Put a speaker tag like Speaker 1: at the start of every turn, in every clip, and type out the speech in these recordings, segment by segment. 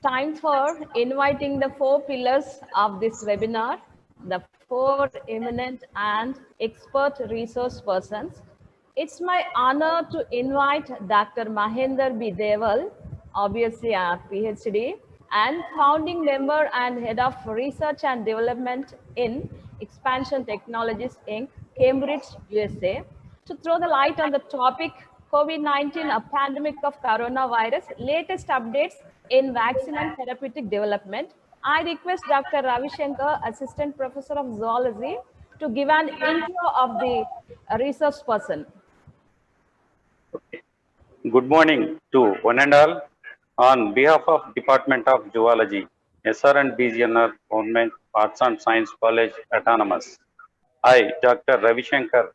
Speaker 1: Time for inviting the four pillars of this webinar, the four eminent and expert resource persons. It's my honor to invite Dr. Mahender B. Deval, obviously a Ph.D. and founding member and head of research and development in Expansion Technologies Inc., Cambridge, USA, to throw the light on the topic COVID-19, a pandemic of coronavirus, latest updates in vaccine and therapeutic development. I request Dr. Ravi Shankar, Assistant Professor of Zoology, to give an intro of the research person.
Speaker 2: Good morning to one and all. On behalf of Department of Zoology, SR&BGNR Government Arts and Science College Autonomous, I, Dr. Ravi Shankar,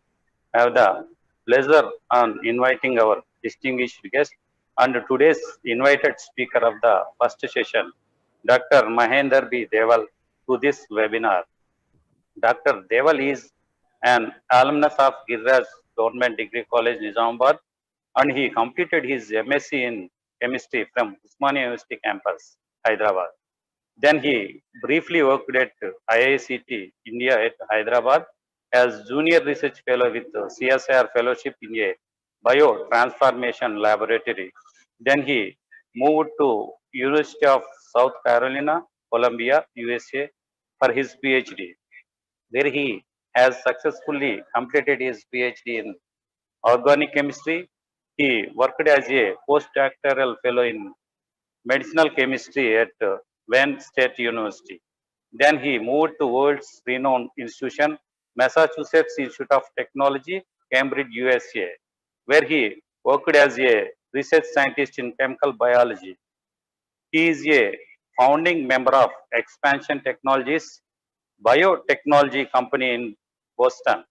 Speaker 2: have the pleasure on inviting our distinguished guest and today's invited speaker of the first session, Dr. Mahender B. Deval, to this webinar. Dr. Deval is an alumnus of Giriraj Government Degree College, Nizamabad, and he completed his MSc in chemistry from Usmania University campus, Hyderabad. Then he briefly worked at IICT India at Hyderabad as junior research fellow with CSIR fellowship in a biotransformation laboratory. Then he moved to University of South Carolina, Columbia, USA for his PhD, where he has successfully completed his PhD in organic chemistry. He worked as a postdoctoral fellow in medicinal chemistry at Wayne State University. Then he moved to world's renowned institution, Massachusetts Institute of Technology, Cambridge, USA, where he worked as a research scientist in chemical biology. He is a founding member of Expansion Technologies, biotechnology company in Boston,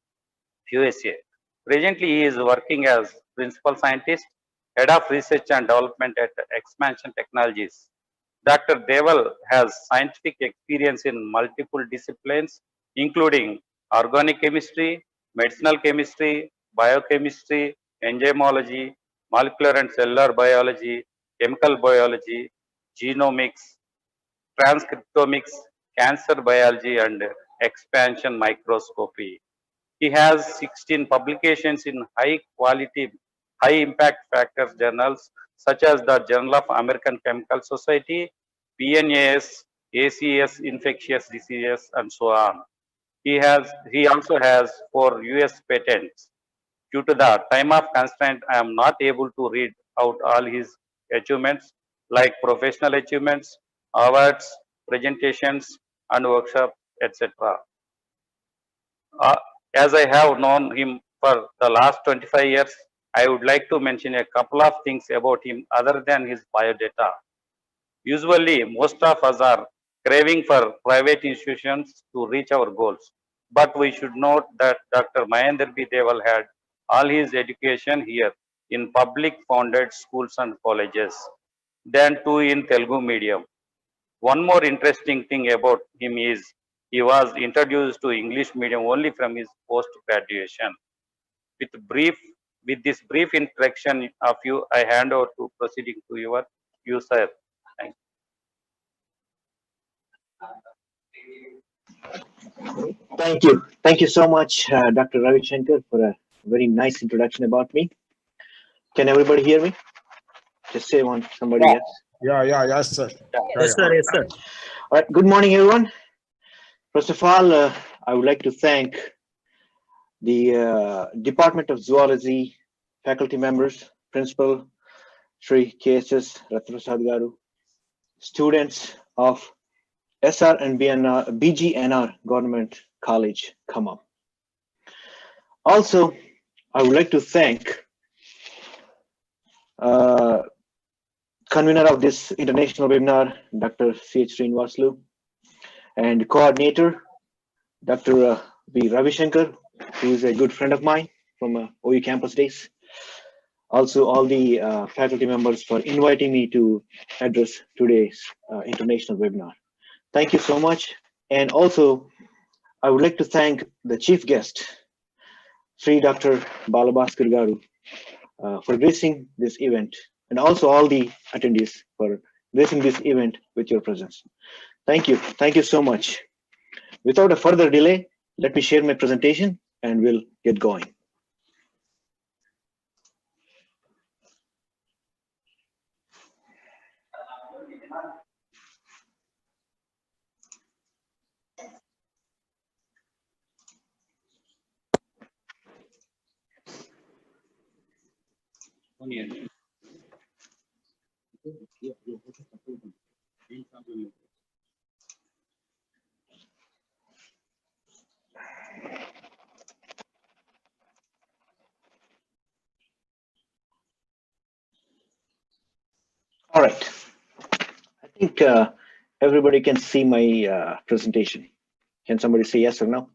Speaker 2: USA. Presently, he is working as principal scientist, head of research and development at Expansion Technologies. Dr. Deval has scientific experience in multiple disciplines, including organic chemistry, medicinal chemistry, biochemistry, enzymology, molecular and cellular biology, chemical biology, genomics, transcriptomics, cancer biology, and expansion microscopy. He has 16 publications in high quality, high impact factors journals such as the Journal of American Chemical Society, PNAS, ACS, infectious diseases, and so on. He also has 4 US patents. Due to the time of constraint, I am not able to read out all his achievements like professional achievements, awards, presentations, and workshops, etc. Uh, as I have known him for the last 25 years, I would like to mention a couple of things about him other than his biodata. Usually, most of us are craving for private institutions to reach our goals. But we should note that Dr. Mahender B. Deval had all his education here in public funded schools and colleges, then two in Telugu medium. One more interesting thing about him is he was introduced to English medium only from his post graduation. With brief, with this brief introduction of you, I hand over to proceeding to you, sir. Thank
Speaker 3: you. Thank you so much, Dr. Ravi Shankar, for a very nice introduction about me. Can everybody hear me? Just say somebody yes.
Speaker 4: Yes, sir.
Speaker 5: Yes, sir. Yes, sir.
Speaker 3: All right. Good morning, everyone. First of all, I would like to thank the Department of Zoology faculty members, principal Shri KSS Ratnaprasad Garu, students of SR&BGNR Government College, Khammam. Also, I would like to thank convener of this international webinar, Dr. C.H. Srinivaslu, and coordinator, Dr. B. Ravi Shankar, who is a good friend of mine from OU campus days. Also, all the faculty members for inviting me to address today's international webinar. Thank you so much. And also, I would like to thank the chief guest, Sri Dr. Balabhaskar Garu, for gracing this event, and also all the attendees for gracing this event with your presence. Thank you. Thank you so much. Without a further delay, let me share my presentation and we'll get going. All right. I think everybody can see my presentation. Can somebody say yes or no?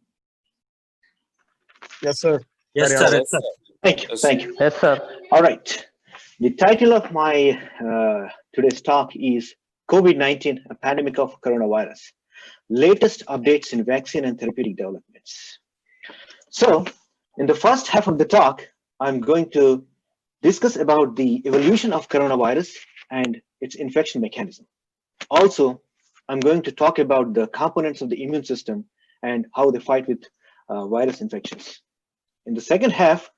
Speaker 4: Yes, sir.
Speaker 5: Yes,
Speaker 4: Very
Speaker 5: sir.
Speaker 4: awesome.
Speaker 5: Yes, sir.
Speaker 3: Thank you. Thank you.
Speaker 6: Yes, sir.
Speaker 3: All right. The title of my today's talk is COVID-19, a pandemic of coronavirus. Latest updates in vaccine and therapeutic developments. So, in the first half of the talk, I'm going to discuss about the evolution of coronavirus and its infection mechanism. Also, I'm going to talk about the components of the immune system and how they fight with virus infections. In the second half,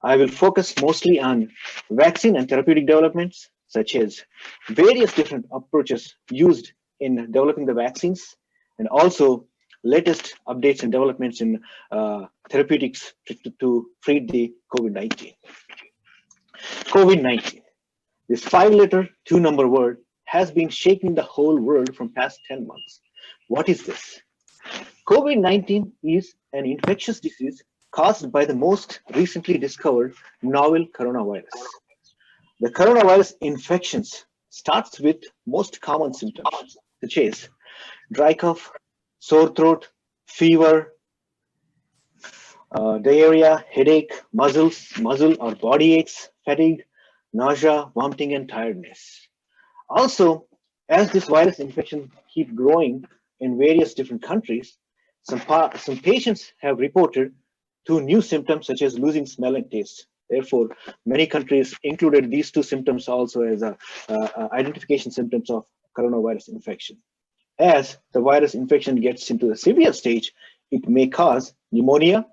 Speaker 3: I will focus mostly on vaccine and therapeutic developments, such as various different approaches used in developing the vaccines, and also latest updates and developments in therapeutics to treat the COVID-19. COVID-19, this 5-letter, 2-number word, has been shaking the whole world from past 10 months. What is this? COVID-19 is an infectious disease caused by the most recently discovered novel coronavirus. The coronavirus infections starts with most common symptoms, such as dry cough, sore throat, fever, diarrhea, headache, muscle or body aches, fatigue, nausea, vomiting, and tiredness. Also, as this virus infection keep growing in various different countries, some patients have reported 2 new symptoms such as losing smell and taste. Therefore, many countries included these 2 symptoms also as identification symptoms of coronavirus infection. As the virus infection gets into the severe stage, it may cause pneumonia,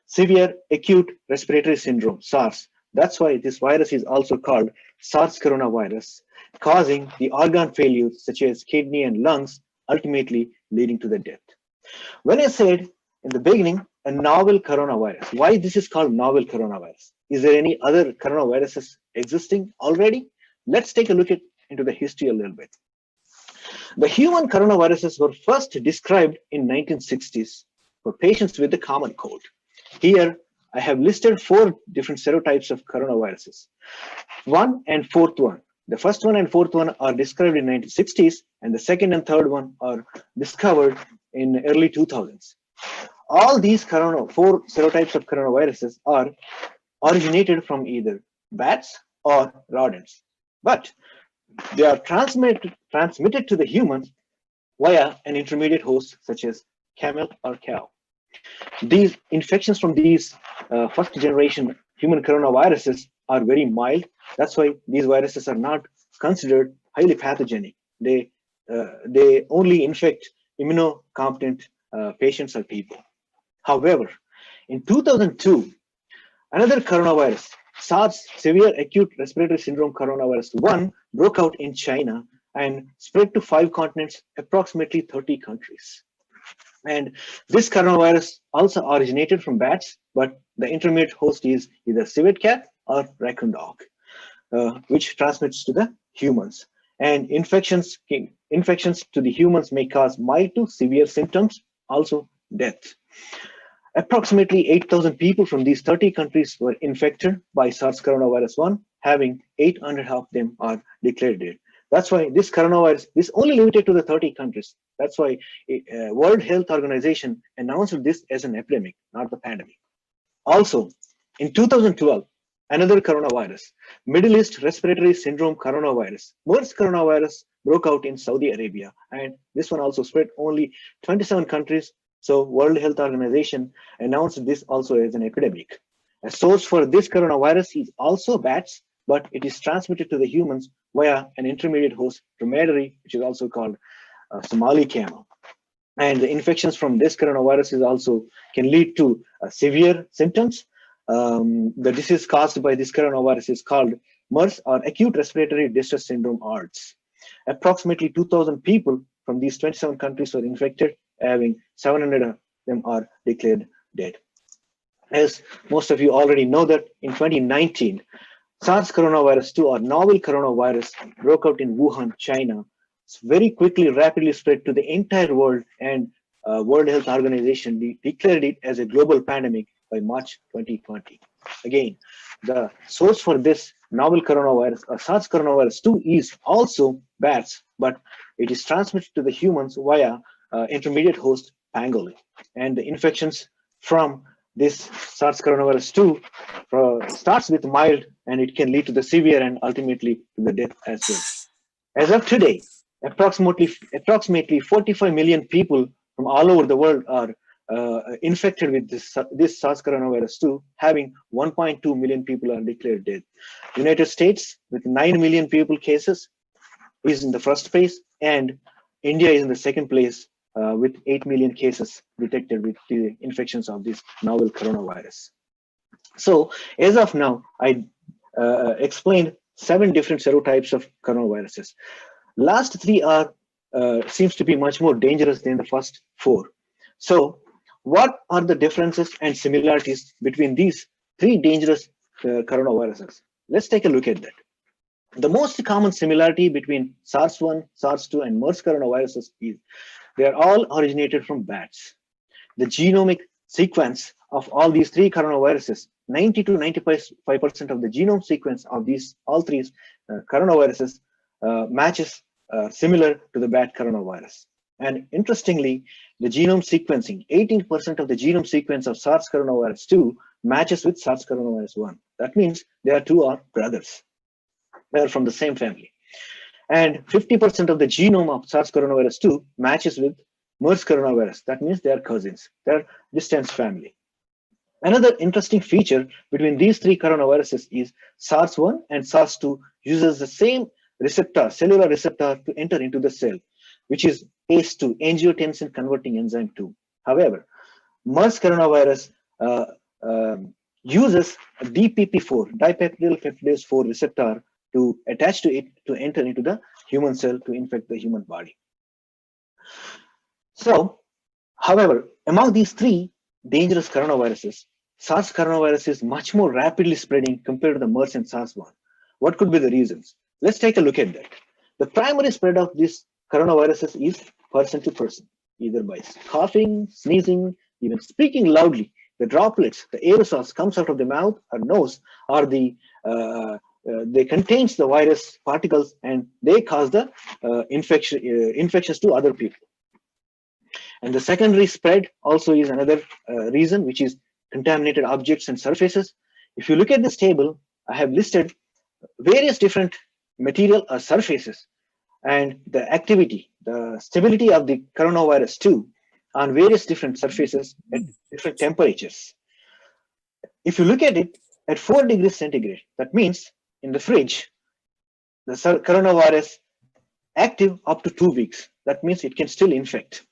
Speaker 3: severe acute respiratory syndrome, SARS. That's why this virus is also called SARS coronavirus, causing the organ failures such as kidney and lungs, ultimately leading to the death. When I said in the beginning, a novel coronavirus, why this is called novel coronavirus? Is there any other coronaviruses existing already? Let's take a look into the history a little bit. The human coronaviruses were first described in 1960s for patients with the common cold. Here, I have listed 4 different serotypes of coronaviruses. 1 and 4th one. The first one and 4th one are described in 1960s, and the 2nd and 3rd one are discovered in early 2000s. All these 4 serotypes of coronaviruses are originated from either bats or rodents, but they are transmitted to the humans via an intermediate host such as camel or cow. These infections from these first generation human coronaviruses are very mild. That's why these viruses are not considered highly pathogenic. They only infect immunocompetent patients or people. However, in 2002, another coronavirus, SARS, severe acute respiratory syndrome coronavirus 1, broke out in China and spread to 5 continents, approximately 30 countries. And this coronavirus also originated from bats, but the intermediate host is either civet cat or raccoon dog, which transmits to the humans. And infections to the humans may cause mild to severe symptoms, also death. Approximately 8,000 people from these 30 countries were infected by SARS coronavirus 1, having 800 of them are declared dead. That's why this coronavirus is only limited to the 30 countries. That's why World Health Organization announced this as an epidemic, not the pandemic. Also, in 2012, another coronavirus, Middle East Respiratory Syndrome coronavirus, MERS coronavirus, broke out in Saudi Arabia, and this one also spread only 27 countries. So World Health Organization announced this also as an epidemic. A source for this coronavirus is also bats, but it is transmitted to the humans via an intermediate host dromedary, which is also called Somali camel. And the infections from this coronavirus also can lead to severe symptoms. The disease caused by this coronavirus is called MERS, or Acute Respiratory Distress Syndrome, ARDS. Approximately 2,000 people from these 27 countries were infected, having 700 of them are declared dead. As most of you already know that in 2019, SARS coronavirus 2, or novel coronavirus, broke out in Wuhan, China. It's very quickly, rapidly spread to the entire world, and World Health Organization declared it as a global pandemic by March 2020. Again, the source for this novel coronavirus, or SARS coronavirus 2, is also bats, but it is transmitted to the humans via intermediate host pangolin. And the infections from this SARS coronavirus 2 starts with mild, and it can lead to the severe and ultimately to the death as well. As of today, approximately 45 million people from all over the world are infected with this SARS coronavirus 2, having 1.2 million people are declared dead. United States, with 9 million people cases, is in the first place, and India is in the second place with 8 million cases detected with the infections of this novel coronavirus. So as of now, I explained 7 different serotypes of coronaviruses. Last 3 are seems to be much more dangerous than the first 4. So what are the differences and similarities between these 3 dangerous coronaviruses? Let's take a look at that. The most common similarity between SARS-1, SARS-2, and MERS coronaviruses is they are all originated from bats. The genomic sequence of all these 3 coronaviruses, 90 to 95% of the genome sequence of these all 3 coronaviruses matches similar to the bat coronavirus. And interestingly, the genome sequencing, 18% of the genome sequence of SARS coronavirus 2 matches with SARS coronavirus 1. That means they are brothers. They are from the same family. And 50% of the genome of SARS coronavirus 2 matches with MERS coronavirus. That means they are cousins. They are distant family. Another interesting feature between these 3 coronaviruses is SARS-1 and SARS-2 uses the same receptor, cellular receptor, to enter into the cell, which is ACE2, angiotensin converting enzyme 2. However, MERS coronavirus uses a DPP4, dipeptidyl peptidase 4 receptor, to attach to it to enter into the human cell to infect the human body. So, however, among these 3 dangerous coronaviruses, SARS coronavirus is much more rapidly spreading compared to the MERS and SARS-1. What could be the reasons? Let's take a look at that. The primary spread of these coronaviruses is person to person, either by coughing, sneezing, even speaking loudly. The droplets, the aerosols comes out of the mouth or nose, or they contains the virus particles, and they cause the infections to other people. And the secondary spread also is another reason, which is contaminated objects and surfaces. If you look at this table, I have listed various different material or surfaces and the activity, the stability of the coronavirus 2 on various different surfaces at different temperatures. If you look at it at 4 degrees centigrade, that means in the fridge, the coronavirus active up to 2 weeks. That means it can still infect.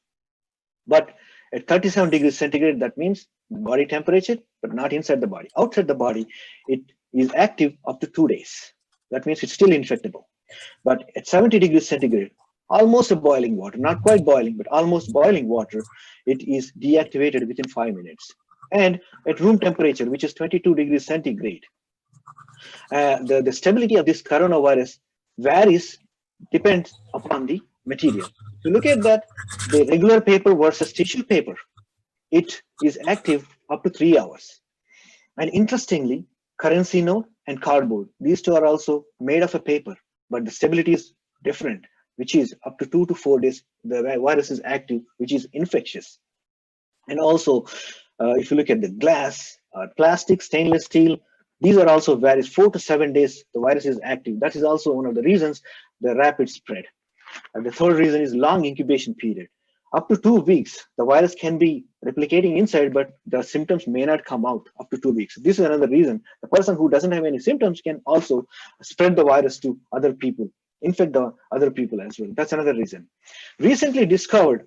Speaker 3: But at 37 degrees centigrade, that means body temperature, but not inside the body. Outside the body, it is active up to 2 days. That means it's still infectable. But at 70 degrees centigrade, almost a boiling water, not quite boiling, but almost boiling water, it is deactivated within 5 minutes. And at room temperature, which is 22 degrees centigrade, the stability of this coronavirus varies, depends upon the material. So look at that, the regular paper versus tissue paper, it is active up to 3 hours. And interestingly, currency note and cardboard, these 2 are also made of a paper, but the stability is different, which is up to 2 to 4 days, the virus is active, which is infectious. And also, if you look at the glass, plastic, stainless steel, these are also varies 4 to 7 days, the virus is active. That is also one of the reasons the rapid spread. And the third reason is long incubation period. Up to 2 weeks, the virus can be replicating inside, but the symptoms may not come out up to 2 weeks. This is another reason. The person who doesn't have any symptoms can also spread the virus to other people, infect the other people as well. That's another reason. Recently discovered,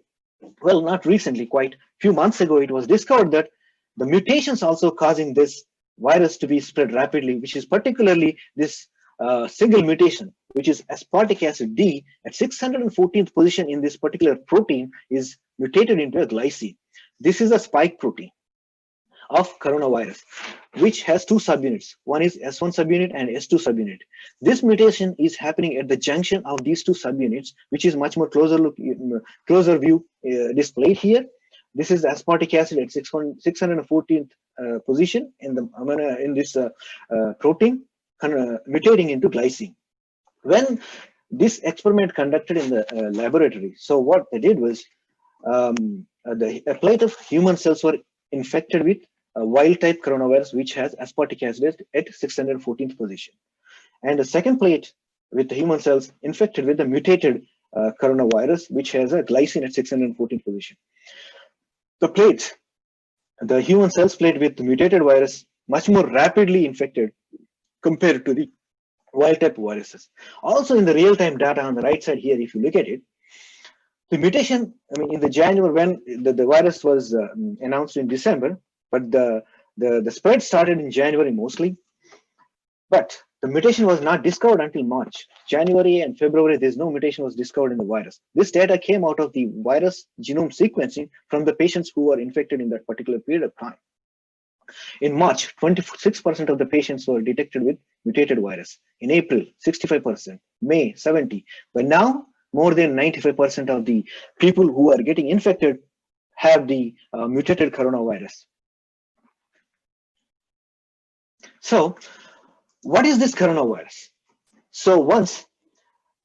Speaker 3: well, not recently, quite a few months ago, it was discovered that the mutations also causing this virus to be spread rapidly, which is particularly this single mutation, which is aspartic acid D at 614th position in this particular protein is mutated into a glycine. This is a spike protein of coronavirus, which has two subunits. One is S1 subunit and S2 subunit. This mutation is happening at the junction of these two subunits, which is much more closer view displayed here. This is aspartic acid at 614th position in this protein, mutating into glycine. When this experiment conducted in the laboratory, so what they did was a plate of human cells were infected with a wild type coronavirus, which has aspartic acid at 614th position. And the second plate with the human cells infected with the mutated coronavirus, which has a glycine at 614th position. The human cells plate with the mutated virus much more rapidly infected compared to the wild type viruses. Also in the real-time data on the right side here, if you look at it, the mutation, I mean, in the January when the virus was announced in December, but the spread started in January mostly, but the mutation was not discovered until March. January and February, there's no mutation was discovered in the virus. This data came out of the virus genome sequencing from the patients who were infected in that particular period of time. In March, 26% of the patients were detected with mutated virus. In April, 65%, May, 70%. But now, more than 95% of the people who are getting infected have the mutated coronavirus. So, what is this coronavirus? So once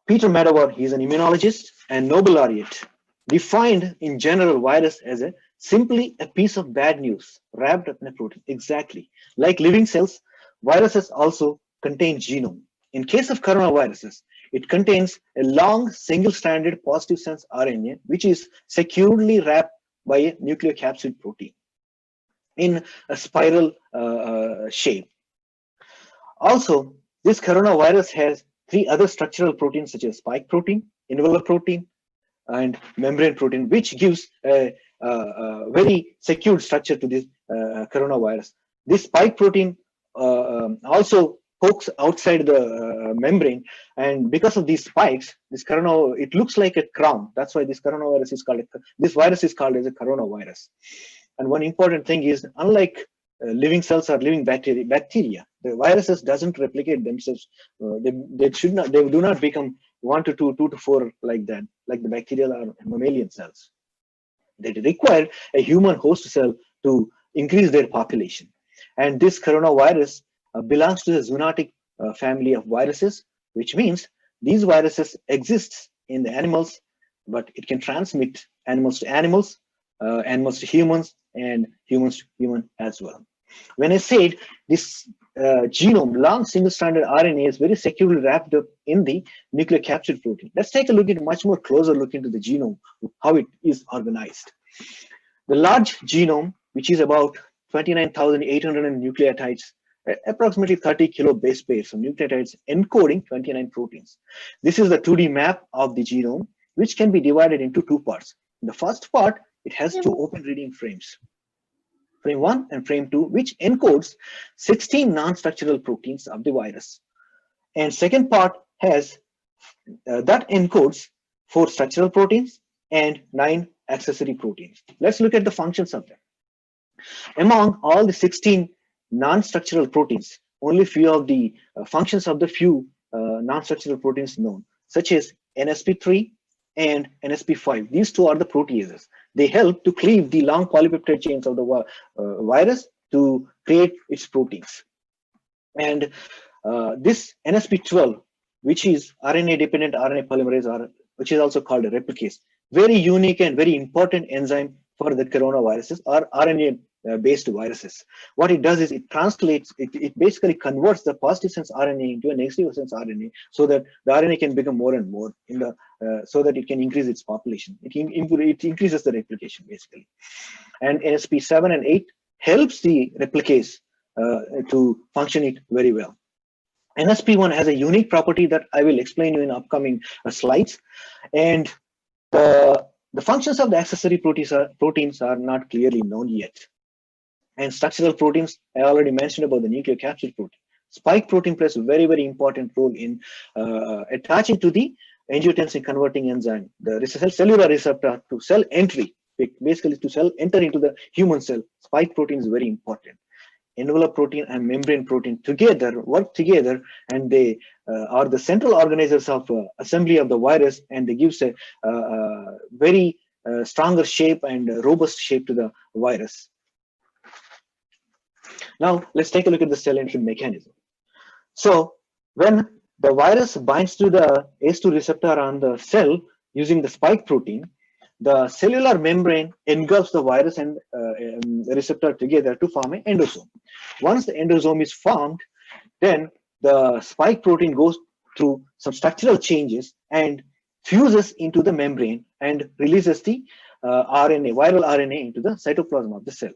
Speaker 3: Peter Medawar, he's an immunologist and Nobel laureate, defined in general virus as simply a piece of bad news wrapped up in a protein. Exactly. Like living cells, viruses also contain genome. In case of coronaviruses, it contains a long single-stranded positive sense RNA, which is securely wrapped by a nucleocapsid protein in a spiral shape. Also, this coronavirus has three other structural proteins such as spike protein, envelope protein, and membrane protein, which gives a very secured structure to this coronavirus. This spike protein also pokes outside the membrane, and because of these spikes, it looks like a crown. That's why this coronavirus is called, this virus is called as a coronavirus. And one important thing is, unlike living cells or living bacteria, the viruses doesn't replicate themselves. They do not become 1 to 2, 2 to 4 like that, like the bacterial or mammalian cells. They require a human host cell to increase their population. And this coronavirus belongs to the zoonotic family of viruses, which means these viruses exist in the animals, but it can transmit animals to animals, animals to humans, and humans to human as well. When I said this genome, long single-stranded RNA is very securely wrapped up in the nucleocapsid protein. Let's take a look at much more closer look into the genome, how it is organized. The large genome, which is about 29,800 nucleotides, approximately 30 kilo base pairs of nucleotides encoding 29 proteins. This is the 2D map of the genome, which can be divided into two parts. In the first part, it has two open reading frames. Frame 1 and frame 2, which encodes 16 non-structural proteins of the virus. And second part has that encodes 4 structural proteins and 9 accessory proteins. Let's look at the functions of them. Among all the 16 non-structural proteins, only few of the functions of the few non-structural proteins known, such as NSP3 and NSP5. These two are the proteases. They help to cleave the long polypeptide chains of the virus to create its proteins. And this NSP12, which is RNA-dependent RNA polymerase, which is also called a replicase, very unique and very important enzyme for the coronaviruses or RNA-based viruses. What it does is it translates, it basically converts the positive sense RNA into a negative sense RNA so that the RNA can become more and more in the so that it can increase its population. It increases the replication basically. And NSP7 and 8 helps the replicase to function it very well. NSP1 has a unique property that I will explain you in upcoming slides. And the functions of the accessory proteins are not clearly known yet. And structural proteins, I already mentioned about the nucleocapsid protein. Spike protein plays a very, very important role in attaching to the angiotensin converting enzyme, the cellular receptor to cell entry, basically to cell enter into the human cell. Spike protein is very important. Envelope protein and membrane protein together work together, and they are the central organizers of assembly of the virus, and they gives a very stronger shape and robust shape to the virus. Now let's take a look at the cell entry mechanism. So when the virus binds to the ACE2 receptor on the cell using the spike protein, the cellular membrane engulfs the virus and the receptor together to form an endosome. Once the endosome is formed, then the spike protein goes through some structural changes and fuses into the membrane and releases the RNA, viral RNA into the cytoplasm of the cell.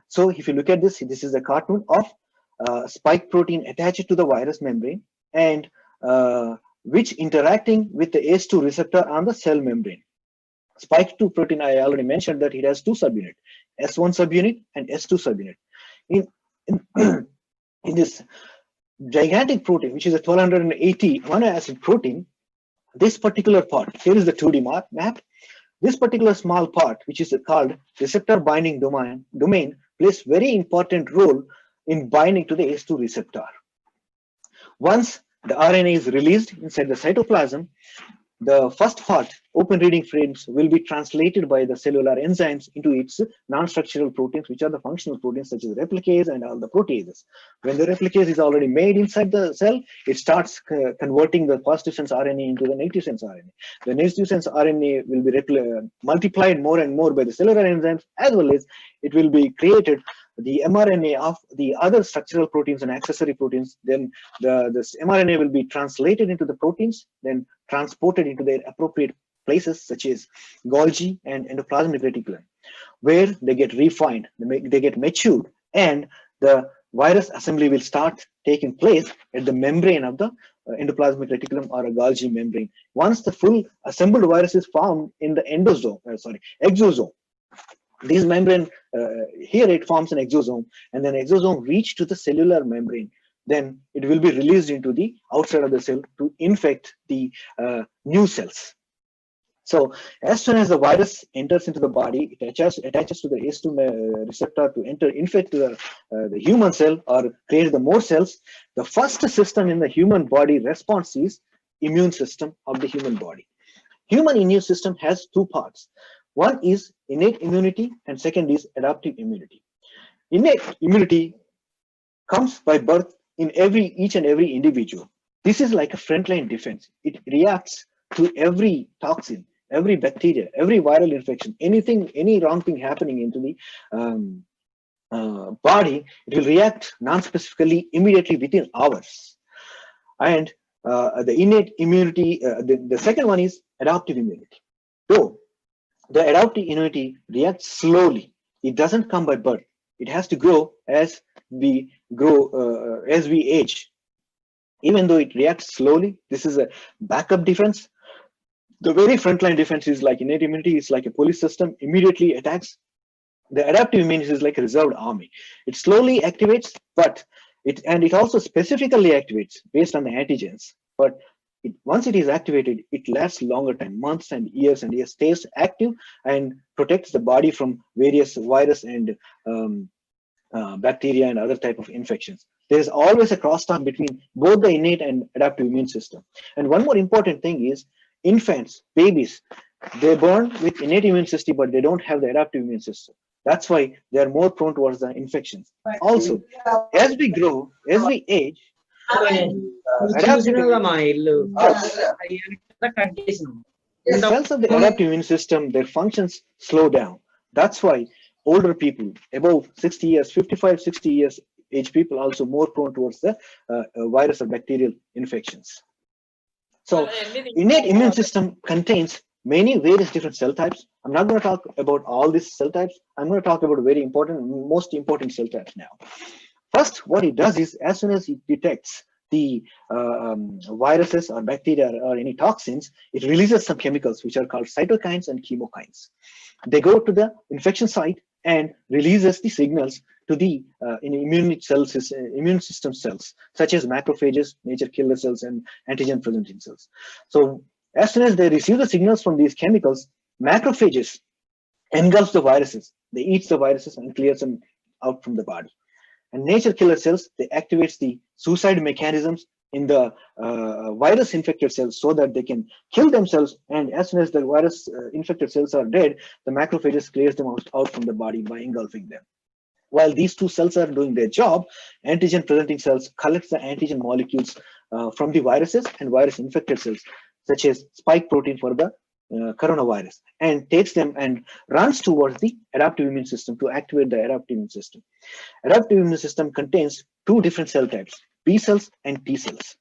Speaker 3: So if you look at this, this is a cartoon of spike protein attached to the virus membrane and which interacting with the ACE2 receptor on the cell membrane. Spike 2 protein, I already mentioned that it has two subunits, S1 subunit and S2 subunit. In this gigantic protein, which is a 1280 amino acid protein, this particular part, here is the 2D map. This particular small part, which is called receptor binding domain, plays very important role in binding to the ACE2 receptor. Once the RNA is released inside the cytoplasm, the first part, open reading frames, will be translated by the cellular enzymes into its non-structural proteins, which are the functional proteins such as replicase and all the proteases. When the replicase is already made inside the cell, it starts converting the positive sense RNA into the negative sense RNA. The negative sense RNA will be multiplied more and more by the cellular enzymes, as well as it will be created the mRNA of the other structural proteins and accessory proteins. Then this mRNA will be translated into the proteins, then transported into their appropriate places such as Golgi and endoplasmic reticulum, where they get refined, they get matured, and the virus assembly will start taking place at the membrane of the endoplasmic reticulum or a Golgi membrane. Once the full assembled virus is found in the exosome, this membrane, here it forms an exosome, and then exosome reach to the cellular membrane. Then it will be released into the outside of the cell to infect the new cells. So as soon as the virus enters into the body, it attaches to the ACE2 receptor to infect the human cell or create the more cells. The first system in the human body response is immune system of the human body. Human immune system has two parts. One is innate immunity and second is adaptive immunity. Innate immunity comes by birth in each and every individual. This is like a frontline defense. It reacts to every toxin, every bacteria, every viral infection, any wrong thing happening into the body, it will react non-specifically immediately within hours. And the innate immunity, the second one is adaptive immunity. So the adaptive immunity reacts slowly. It doesn't come by birth. It has to grow as we age. Even though it reacts slowly, this is a backup defense. The very frontline defense is like innate immunity. It's like a police system, immediately attacks. The adaptive immunity is like a reserved army. It slowly activates, but it also specifically activates based on the antigens. But once it is activated, it lasts longer time, months and years, stays active and protects the body from various virus and bacteria and other type of infections. There is always a crosstalk between both the innate and adaptive immune system. And one more important thing is infants, babies, they're born with innate immune system, but they don't have the adaptive immune system. That's why they're more prone towards the infections. Also, as we grow, as we age, the cells of the adaptive immune system, their functions slow down. That's why older people, above 60 years, 55, 60 years age people, also more prone towards the virus or bacterial infections. So innate immune system contains many various different cell types. I'm not going to talk about all these cell types. I'm going to talk about very important, most important cell types now. First, what it does is, as soon as it detects the viruses or bacteria or any toxins, it releases some chemicals which are called cytokines and chemokines. They go to the infection site and releases the signals to the immune system cells, such as macrophages, nature killer cells, and antigen presenting cells. So as soon as they receive the signals from these chemicals, macrophages engulfs the viruses. They eat the viruses and clears them out from the body. And nature killer cells, they activate the suicide mechanisms in the virus infected cells so that they can kill themselves. And as soon as the virus infected cells are dead, the macrophages clears them out from the body by engulfing them. While these two cells are doing their job, antigen presenting cells collect the antigen molecules from the viruses and virus infected cells, such as spike protein for the coronavirus, and takes them and runs towards the adaptive immune system to activate the adaptive immune system. Adaptive immune system contains two different cell types, B cells and T cells.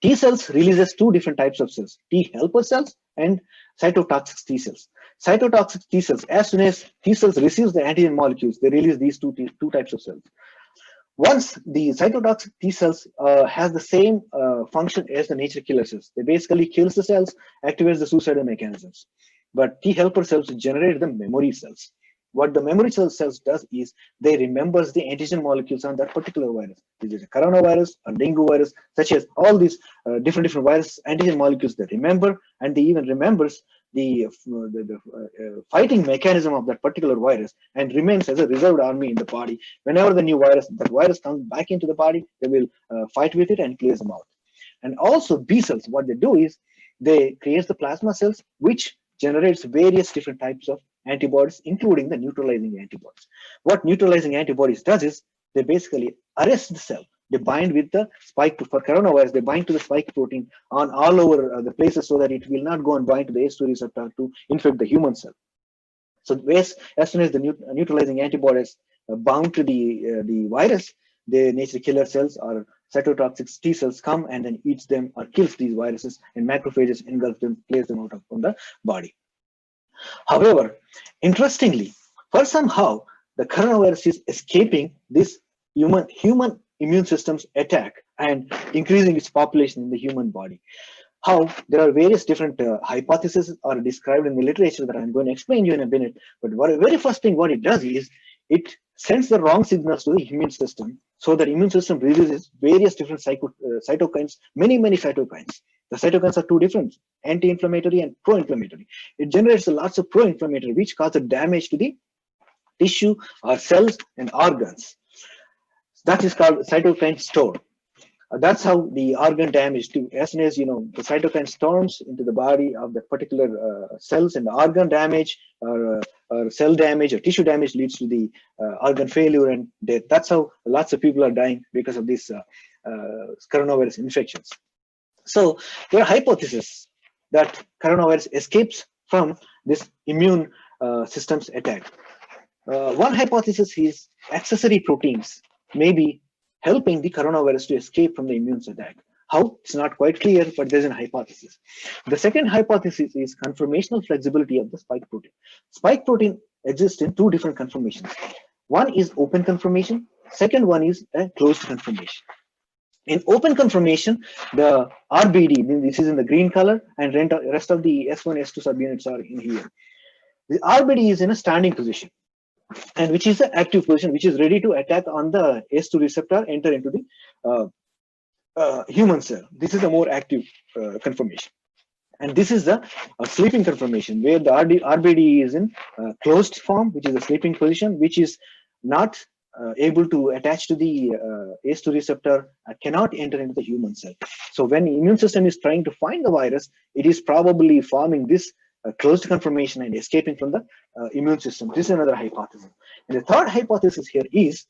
Speaker 3: T cells releases two different types of cells, T helper cells and cytotoxic T cells. Cytotoxic T cells, as soon as T cells receives the antigen molecules, they release these two types of cells. Once the cytotoxic T cells has the same function as the nature killer cells, they basically kills the cells, activates the suicidal mechanisms. But T helper cells generate the memory cells. What the memory cells does is they remembers the antigen molecules on that particular virus. Is it a coronavirus, a dengue virus, such as all these different virus antigen molecules they remember, and they even remembers the fighting mechanism of that particular virus and remains as a reserved army in the body. Whenever the new virus, that virus comes back into the body, they will fight with it and clears them out. And also B cells, what they do is they create the plasma cells, which generates various different types of antibodies, including the neutralizing antibodies. What neutralizing antibodies does is they basically arrest the cell. They bind with the spike, for coronavirus, they bind to the spike protein on all over the places so that it will not go and bind to the ACE2 receptor to infect the human cell. So as soon as the neutralizing antibodies bound to the virus, the nature killer cells or cytotoxic T cells come and then eats them or kills these viruses, and macrophages engulf them, clears them out from the body. However, interestingly, for somehow the coronavirus is escaping this human immune system's attack and increasing its population in the human body. How there are various different hypotheses are described in the literature that I'm going to explain you in a minute. But very first thing what it does is it sends the wrong signals to the immune system, so that immune system releases various different cytokines, many cytokines. The cytokines are two different, anti-inflammatory and pro-inflammatory. It generates lots of pro-inflammatory, which causes damage to the tissue or cells and organs. That is called cytokine storm. That's how the organ damage to, as soon as the cytokine storms into the body of the particular cells, and the organ damage or cell damage or tissue damage leads to the organ failure and death. That's how lots of people are dying because of these coronavirus infections. So there are hypotheses that coronavirus escapes from this immune system's attack. One hypothesis is accessory proteins may be helping the coronavirus to escape from the immune attack. How? It's not quite clear, but there's a hypothesis. The second hypothesis is conformational flexibility of the spike protein. Spike protein exists in two different conformations. One is open conformation. Second one is a closed conformation. In open conformation, the RBD, this is in the green color, and rest of the S1, S2 subunits are in here. The RBD is in a standing position, and which is the active position, which is ready to attack on the ACE2 receptor, enter into the human cell. This is a more active conformation. And this is the sleeping conformation, where the RBD is in closed form, which is a sleeping position, which is not able to attach to the ACE2 receptor, cannot enter into the human cell. So when the immune system is trying to find the virus, it is probably forming this closed conformation and escaping from the immune system. This is another hypothesis. And the third hypothesis here is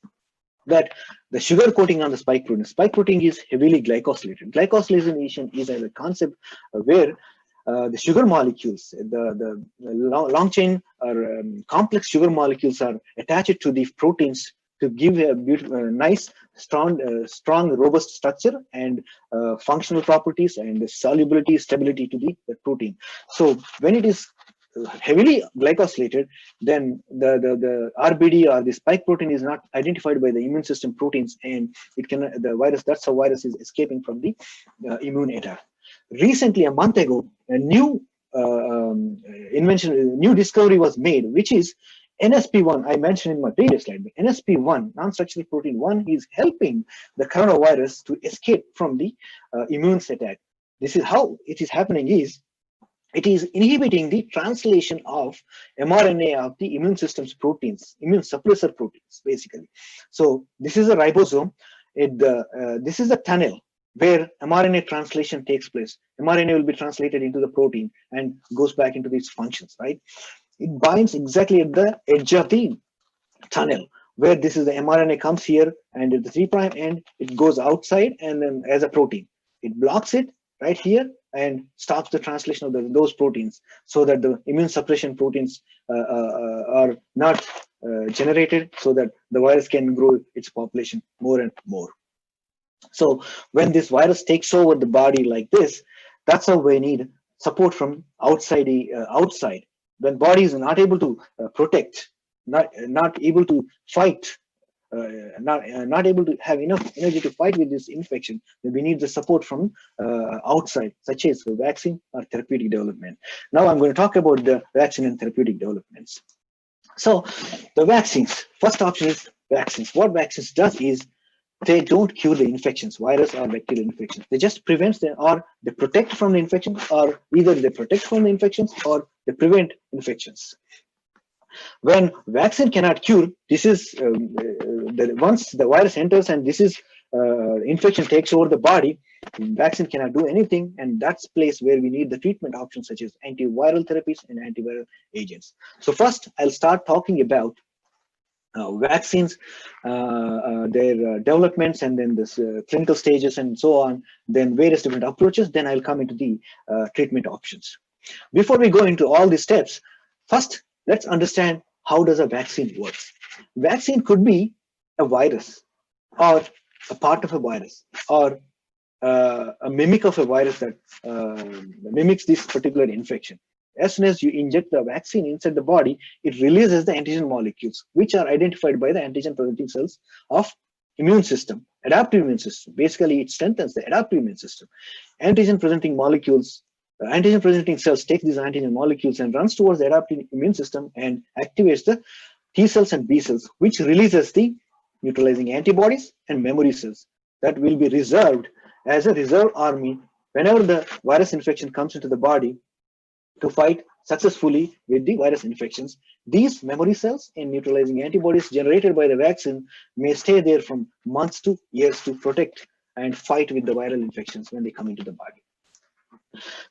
Speaker 3: that the sugar coating on the spike protein is heavily glycosylated. Glycosylation is a concept where the sugar molecules, the long chain or complex sugar molecules are attached to the proteins to give a beautiful, nice strong, robust structure and functional properties and solubility, stability to the protein. So when it is heavily glycosylated, then the RBD or the spike protein is not identified by the immune system proteins, and it can the virus. That's how virus is escaping from the immune attack. Recently, a month ago, a new new discovery was made, which is NSP1. I mentioned in my previous slide. NSP1, non-structural protein 1, is helping the coronavirus to escape from the immune attack. This is how it is happening. It is inhibiting the translation of mRNA of the immune system's proteins, immune suppressor proteins, basically. So this is a ribosome. This is a tunnel where mRNA translation takes place. mRNA will be translated into the protein and goes back into its functions, right? It binds exactly at the edge of the tunnel, where this is the mRNA comes here, and at the 3' end, it goes outside, and then as a protein, it blocks it right here and stops the translation of those proteins, so that the immune suppression proteins are not generated, so that the virus can grow its population more and more. So when this virus takes over the body like this, that's how we need support from outside. When body is not able to protect, not able to fight, not able to have enough energy to fight with this infection, then we need the support from outside, such as vaccine or therapeutic development. Now I'm going to talk about the vaccine and therapeutic developments. So the vaccines, first option is vaccines. What vaccines does is they don't cure the infections, virus or bacterial infections. They just prevent them, or they protect from the infection, or either they protect from the infections or they prevent infections. When vaccine cannot cure, this is once the virus enters and this is infection takes over the body, vaccine cannot do anything, and that's place where we need the treatment options such as antiviral therapies and antiviral agents. So first, I'll start talking about vaccines, their developments, and then this clinical stages and so on, then various different approaches. Then I'll come into the treatment options. Before we go into all these steps, first, let's understand how does a vaccine work. Vaccine could be a virus, or a part of a virus, or a mimic of a virus that mimics this particular infection. As soon as you inject the vaccine inside the body, it releases the antigen molecules, which are identified by the antigen presenting cells of immune system, adaptive immune system. Basically, it strengthens the adaptive immune system. Antigen presenting molecules, antigen presenting cells take these antigen molecules and runs towards the adaptive immune system and activates the T cells and B cells, which releases the neutralizing antibodies and memory cells that will be reserved as a reserve army whenever the virus infection comes into the body to fight successfully with the virus infections. These memory cells and neutralizing antibodies generated by the vaccine may stay there from months to years to protect and fight with the viral infections when they come into the body.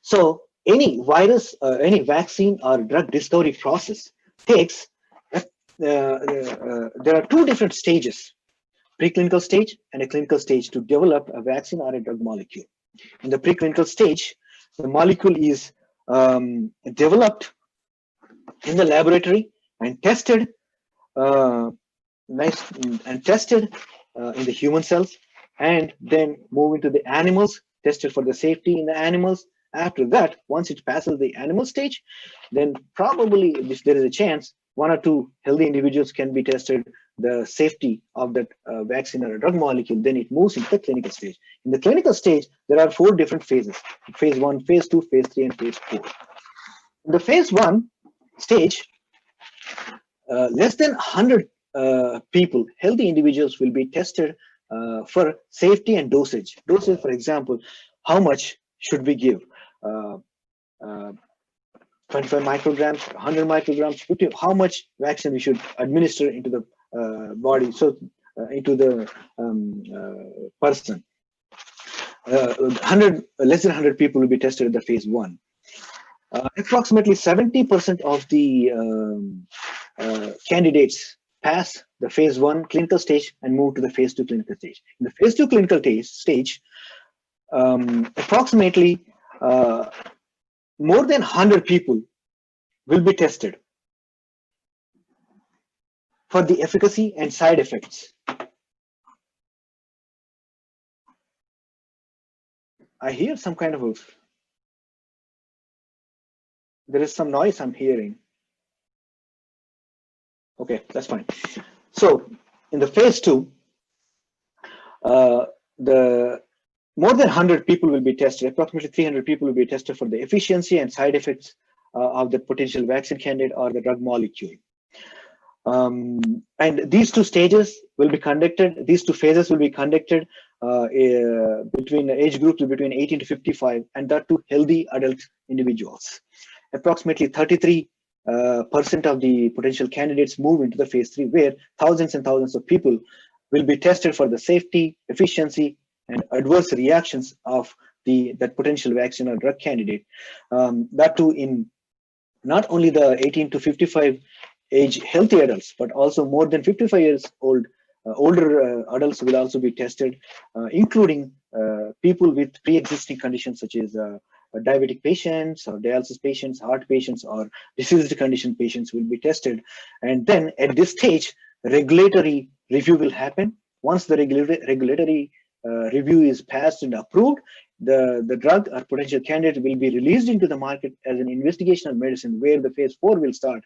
Speaker 3: So any virus, any vaccine or drug discovery process takes, there are two different stages, preclinical stage and a clinical stage, to develop a vaccine or a drug molecule. In the preclinical stage, the molecule is developed in the laboratory and tested, in the human cells, and then move into the animals, tested for the safety in the animals. After that, once it passes the animal stage, then probably there is a chance 1 or 2 healthy individuals can be tested the safety of that vaccine or a drug molecule. Then it moves into the clinical stage. In the clinical stage, there are 4 different phases: phase 1, phase 2, phase 3, and phase 4. In the phase 1 stage, less than 100 people, healthy individuals, will be tested for safety and dosage. Dosage, for example, how much should we give? 25 micrograms, 100 micrograms, 50, how much vaccine we should administer into the body, so into the person. Less than 100 people will be tested in the phase 1. Approximately 70% of the candidates pass the phase 1 clinical stage and move to the phase 2 clinical stage. In the phase 2 clinical stage, approximately more than 100 people will be tested for the efficacy and side effects I hear some kind of there is some noise I'm hearing. Okay, that's fine. So in the phase 2, the more than 100 people will be tested, approximately 300 people will be tested for the efficiency and side effects of the potential vaccine candidate or the drug molecule. And these two stages will be conducted, these two phases will be conducted between age groups between 18 to 55, and that to healthy adult individuals. Approximately 33% of the potential candidates move into the phase 3, where thousands and thousands of people will be tested for the safety, efficiency, and adverse reactions of that potential vaccine or drug candidate. That too in not only the 18 to 55 age healthy adults, but also more than 55 years old, older adults will also be tested, including people with pre-existing conditions such as diabetic patients or dialysis patients, heart patients, or diseased condition patients will be tested. And then at this stage, regulatory review will happen. Once the regulatory review is passed and approved, the drug or potential candidate will be released into the market as an investigational medicine, where the phase 4 will start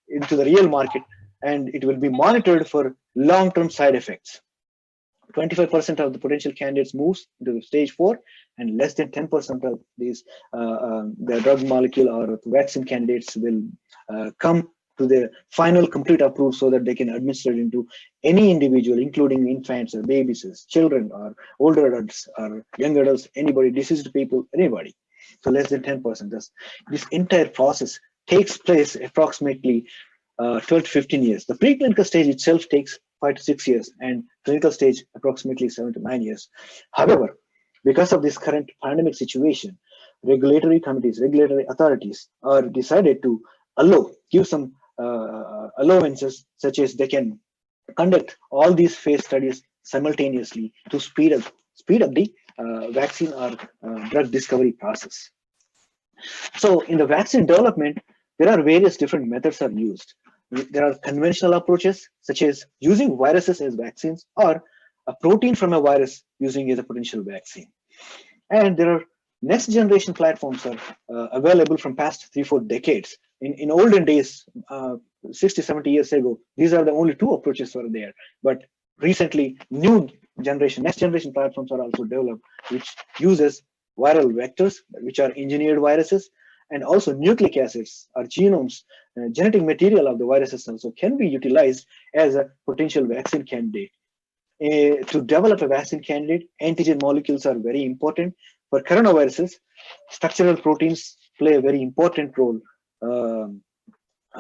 Speaker 3: into the real market, and it will be monitored for long-term side effects. 25% of the potential candidates moves into stage 4, and less than 10% of these the drug molecule or vaccine candidates will come to the final complete approval, so that they can administer it into any individual, including infants or babies, children or older adults or young adults, anybody, diseased people, anybody. So less than 10%. This entire process takes place approximately 12 to 15 years. The preclinical stage itself takes 5 to 6 years, and clinical stage approximately 7 to 9 years. However, because of this current pandemic situation, regulatory committees, regulatory authorities are decided to give some allowances, such as they can conduct all these phase studies simultaneously to speed up the vaccine or drug discovery process. So in the vaccine development, there are various different methods are used. There are conventional approaches, such as using viruses as vaccines, or a protein from a virus using as a potential vaccine. And there are next generation platforms are available from past 3-4 decades. In olden days, 60, 70 years ago, these are the only two approaches were there. But recently, next generation platforms are also developed, which uses viral vectors, which are engineered viruses, and also nucleic acids or genomes, genetic material of the viruses also can be utilized as a potential vaccine candidate. To develop a vaccine candidate, antigen molecules are very important. For coronaviruses, structural proteins play a very important role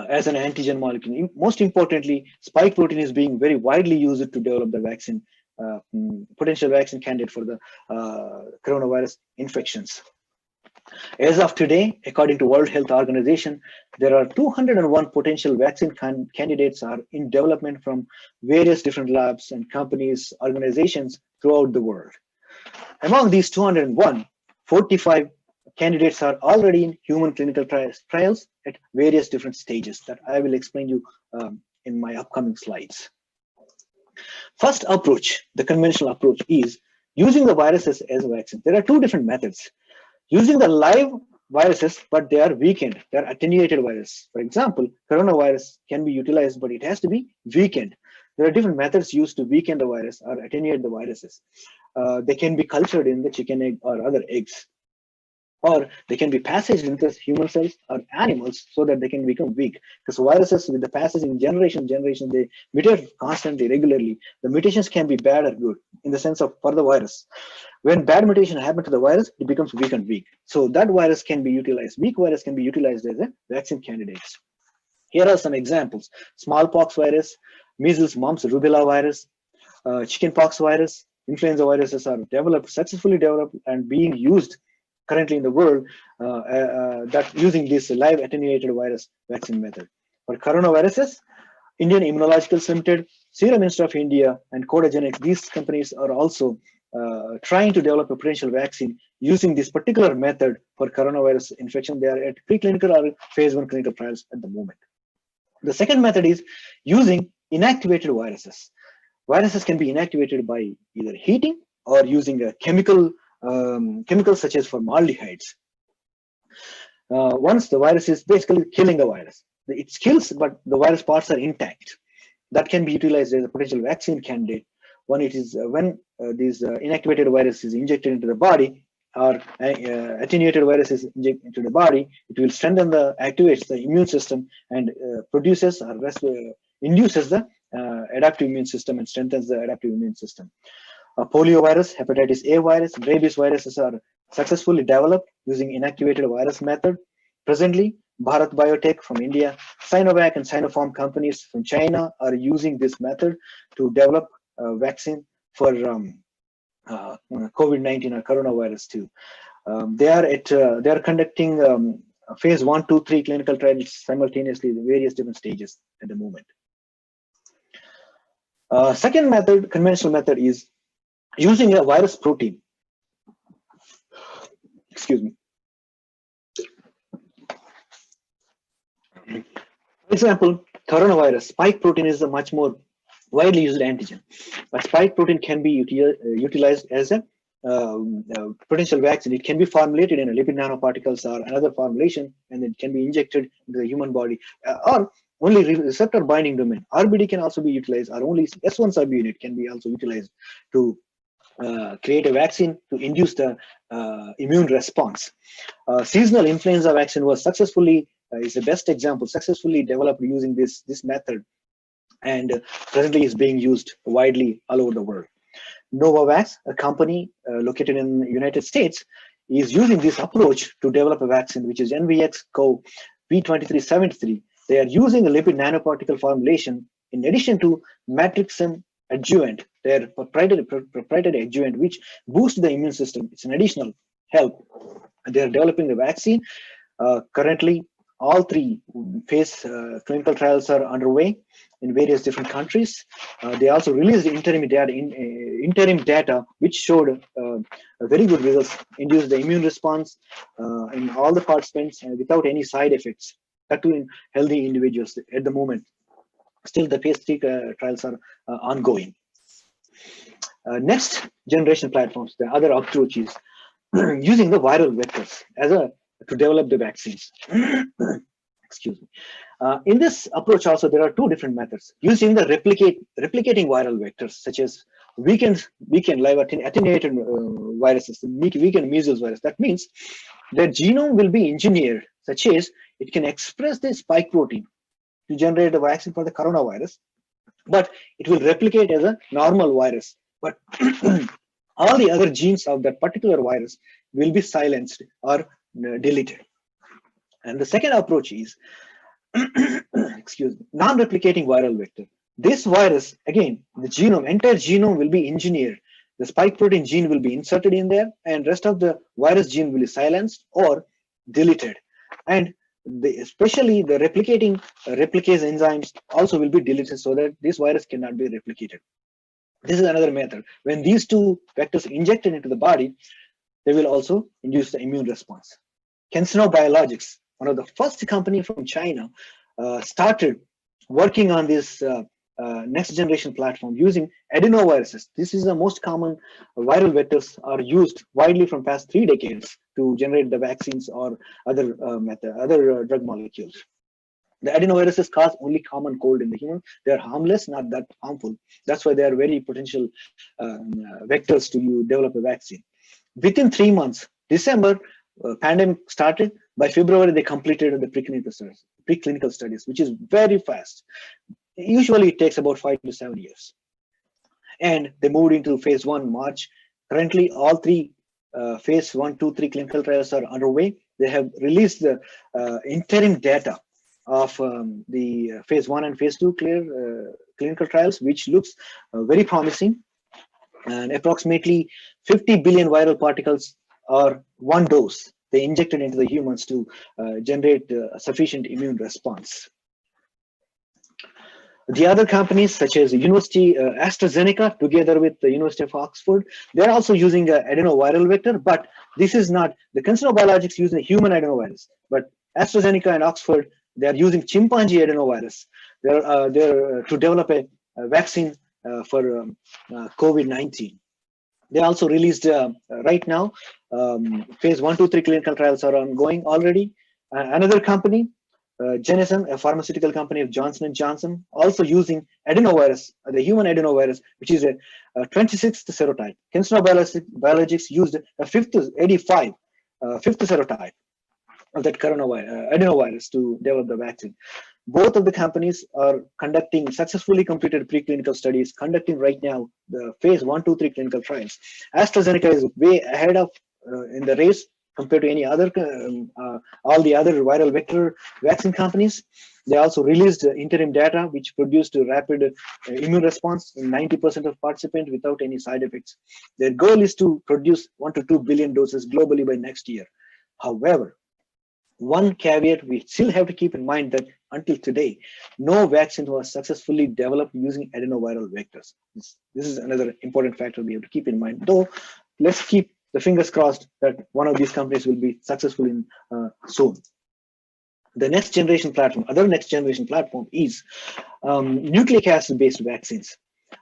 Speaker 3: as an antigen molecule. Most importantly, spike protein is being very widely used to develop the vaccine, potential vaccine candidate for the coronavirus infections. As of today, according to World Health Organization, there are 201 potential vaccine candidates are in development from various different labs and companies, organizations throughout the world. Among these 201, 45 candidates are already in human clinical trials at various different stages that I will explain you in my upcoming slides. First approach, the conventional approach, is using the viruses as a vaccine. There are two different methods. Using the live viruses, but they are weakened. They are attenuated virus. For example, coronavirus can be utilized, but it has to be weakened. There are different methods used to weaken the virus or attenuate the viruses. They can be cultured in the chicken egg or other eggs, or they can be passaged into human cells or animals so that they can become weak. Because viruses, with the passage in generation, they mutate constantly, regularly. The mutations can be bad or good in the sense of for the virus. When bad mutation happens to the virus, it becomes weak and weak. So that virus can be utilized. Weak virus can be utilized as a vaccine candidates. Here are some examples: smallpox virus, measles, mumps, rubella virus, chickenpox virus, influenza viruses are successfully developed and being used currently in the world, that using this live attenuated virus vaccine method. For coronaviruses, Indian Immunological Limited, Serum Institute of India, and Codagenics, these companies are also trying to develop a potential vaccine using this particular method for coronavirus infection. They are at preclinical or phase 1 clinical trials at the moment. The second method is using inactivated viruses. Viruses can be inactivated by either heating or using a chemical chemicals such as formaldehydes. Once the virus is basically killing the virus, it kills, but the virus parts are intact. That can be utilized as a potential vaccine candidate when it is these inactivated virus is injected into the body, or attenuated virus is injected into the body. It will strengthen activates the immune system and produces or induces the adaptive immune system and strengthens the adaptive immune system. Polio virus, hepatitis A virus, rabies viruses are successfully developed using inactivated virus method. Presently, Bharat Biotech from India, Sinovac and Sinopharm companies from China are using this method to develop a vaccine for COVID-19 or coronavirus too. They are conducting phase 1, 2, 3 clinical trials simultaneously in various different stages at the moment. Second method, conventional method, is using a virus protein. Excuse me. For example, coronavirus, spike protein is a much more widely used antigen, but spike protein can be utilized as a potential vaccine. It can be formulated in a lipid nanoparticles or another formulation, and it can be injected into the human body, or only receptor binding domain. RBD can also be utilized, or only S1 subunit can be also utilized to create a vaccine to induce the immune response. Seasonal influenza vaccine was successfully is the best example, successfully developed using this method, and presently is being used widely all over the world. Novavax, a company located in the United States, is using this approach to develop a vaccine, which is NVX-CoV V2373. They are using a lipid nanoparticle formulation in addition to matrixin adjuvant, their proprietary adjuvant, which boosts the immune system. It's an additional help. They are developing the vaccine. Currently, all 3 phase clinical trials are underway in various different countries. They also released interim data which showed very good results, induced the immune response in all the participants without any side effects, that too in healthy individuals at the moment. Still, the phase 3 trials are ongoing. Next generation platforms, the other approach is using the viral vectors to develop the vaccines. Excuse me. In this approach also, there are 2 different methods. Using the replicating viral vectors, such as weakened live attenuated viruses, weakened measles virus. That means their genome will be engineered, such as it can express the spike protein to generate a vaccine for the coronavirus, but it will replicate as a normal virus. But all the other genes of that particular virus will be silenced or deleted. And the second approach is excuse me, non-replicating viral vector. This virus, again, the entire genome will be engineered. The spike protein gene will be inserted in there, and rest of the virus gene will be silenced or deleted. And especially the replicating replicase enzymes also will be deleted, so that this virus cannot be replicated. This is another method. When these 2 vectors injected into the body, they will also induce the immune response. CanSino Biologics, one of the first company from China, started working on this next generation platform using adenoviruses. This is the most common viral vectors are used widely from past 3 decades to generate the vaccines or other drug molecules. The adenoviruses cause only common cold in the human. They are harmless, not that harmful. That's why they are very potential vectors to develop a vaccine. Within 3 months, December, pandemic started. By February, they completed the preclinical studies, which is very fast. Usually, it takes about 5 to 7 years. And they moved into phase 1 March. Currently, all 3 phase 1, 2, 3 clinical trials are underway. They have released the interim data of the phase 1 and phase 2 clinical trials, which looks very promising. And approximately 50 billion viral particles are 1 dose. They injected into the humans to generate a sufficient immune response. The other companies, such as University AstraZeneca, together with the University of Oxford, they're also using an adenoviral vector, but this is not the CanSino Biologics using a human adenovirus. But AstraZeneca and Oxford, they are using chimpanzee adenovirus. They're to develop a vaccine for COVID-19. They also released right now, phase 1, 2, 3 clinical trials are ongoing already. Another company, Genesen, a pharmaceutical company of Johnson & Johnson, also using adenovirus, the human adenovirus, which is a 26th serotype. Kinsino Biologics used a 85, fifth serotype of that adenovirus to develop the vaccine. Both of the companies are conducting successfully completed preclinical studies, conducting right now the phase 1, 2, 3 clinical trials. AstraZeneca is way ahead of in the race compared to any other, all the other viral vector vaccine companies. They also released interim data which produced a rapid immune response in 90% of participants without any side effects. Their goal is to produce 1 to 2 billion doses globally by next year. However, one caveat we still have to keep in mind that until today, no vaccine was successfully developed using adenoviral vectors. This is another important factor we have to keep in mind. Though, let's keep the fingers crossed that one of these companies will be successful in soon. The next generation platform, other next generation platform is nucleic acid-based vaccines.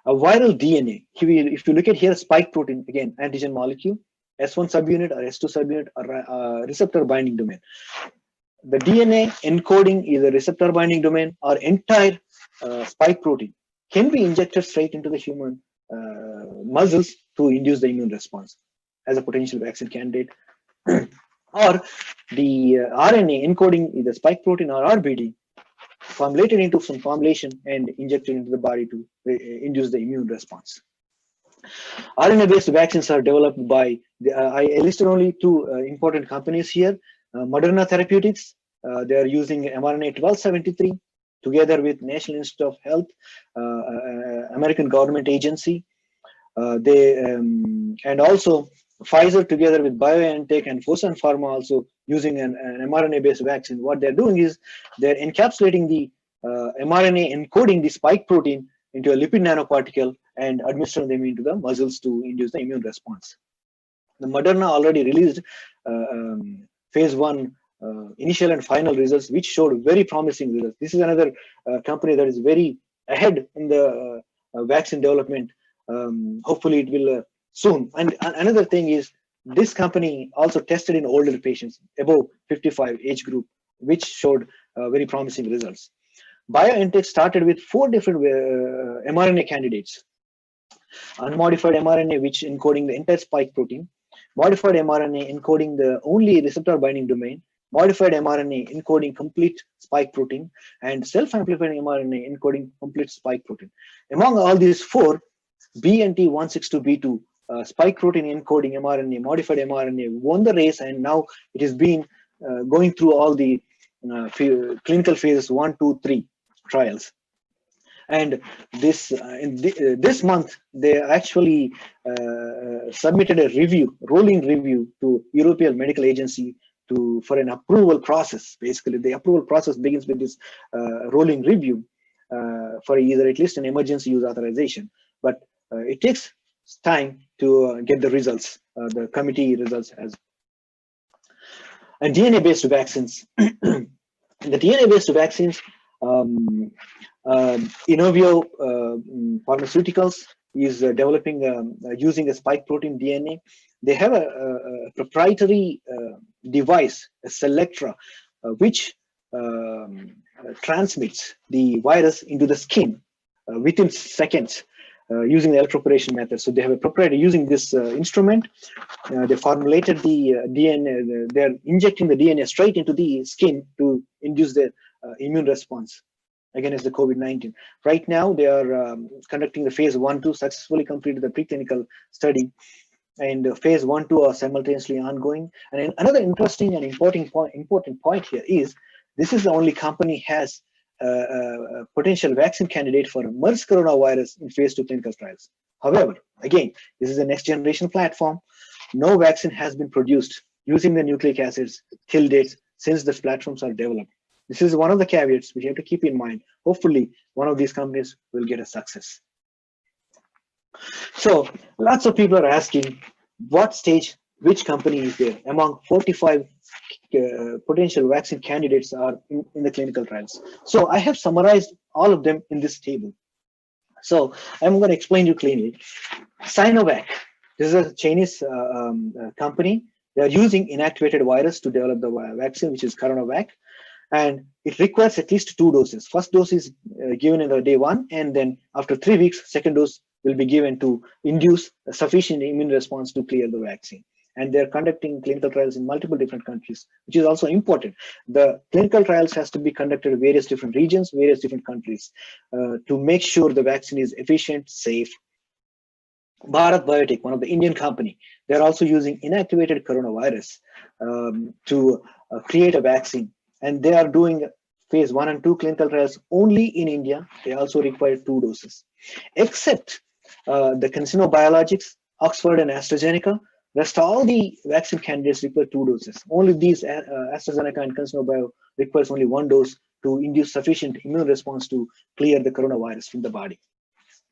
Speaker 3: A viral DNA, if you look at here, spike protein, again, antigen molecule, S1 subunit or S2 subunit or receptor binding domain. The DNA encoding either receptor binding domain or entire spike protein can be injected straight into the human muscles to induce the immune response as a potential vaccine candidate. Or the RNA encoding either spike protein or RBD formulated into some formulation and injected into the body to induce the immune response. RNA-based vaccines are developed by, I listed only two important companies here. Moderna Therapeutics, they are using mRNA 1273 together with National Institute of Health, American government agency. And also Pfizer together with BioNTech and Fosun Pharma also using an mRNA-based vaccine. What they're doing is they're encapsulating the mRNA encoding the spike protein into a lipid nanoparticle and administer them into the muscles to induce the immune response. The Moderna already released phase 1 initial and final results, which showed very promising results. This is another company that is very ahead in the vaccine development. Hopefully it will soon. And another thing is this company also tested in older patients above 55 age group, which showed very promising results. BioNTech started with 4 different mRNA candidates. Unmodified mRNA, which encoding the entire spike protein, modified mRNA encoding the only receptor binding domain, modified mRNA encoding complete spike protein, and self-amplifying mRNA encoding complete spike protein. Among all these 4, BNT162b2 spike protein encoding mRNA, modified mRNA won the race, and now it has been going through all the clinical phases 1, 2, 3 trials. And this this month they actually submitted a review, rolling review, to European Medical Agency for an approval process. Basically, the approval process begins with this rolling review for either at least an emergency use authorization. But it takes time to get the results, the committee results. And DNA-based vaccines. The DNA-based vaccines, Inovio Pharmaceuticals is developing using a spike protein DNA. They have a proprietary device, a Selectra, which transmits the virus into the skin within seconds using the electroporation method. So they have a proprietary using this instrument. They formulated the DNA. They're injecting the DNA straight into the skin to induce the immune response against the COVID-19. Right now, they are conducting the phase 1-2, successfully completed the preclinical study, and phase 1-2 are simultaneously ongoing. And another interesting and important point here is this is the only company has a potential vaccine candidate for MERS coronavirus in phase 2 clinical trials. However, again, this is a next generation platform. No vaccine has been produced using the nucleic acids till date since the platforms are developed. This is one of the caveats we have to keep in mind. Hopefully, one of these companies will get a success. So, lots of people are asking what stage, which company is there among 45 potential vaccine candidates are in the clinical trials. So, I have summarized all of them in this table. So, I'm going to explain you cleanly. Sinovac, This is a Chinese company. They are using inactivated virus to develop the vaccine, which is CoronaVac, and it requires at least 2 doses. First dose is given in the day 1, and then after 3 weeks, second dose will be given to induce a sufficient immune response to clear the vaccine. And they're conducting clinical trials in multiple different countries, which is also important. The clinical trials has to be conducted in various different regions, various different countries, to make sure the vaccine is efficient, safe. Bharat Biotech, one of the Indian company, they're also using inactivated coronavirus to create a vaccine. And they are doing phase 1 and 2 clinical trials only in India. They also require 2 doses. Except the Consumer Biologics, Oxford and AstraZeneca, rest all the vaccine candidates require 2 doses. Only these AstraZeneca and Consumer Bio requires only 1 dose to induce sufficient immune response to clear the coronavirus from the body.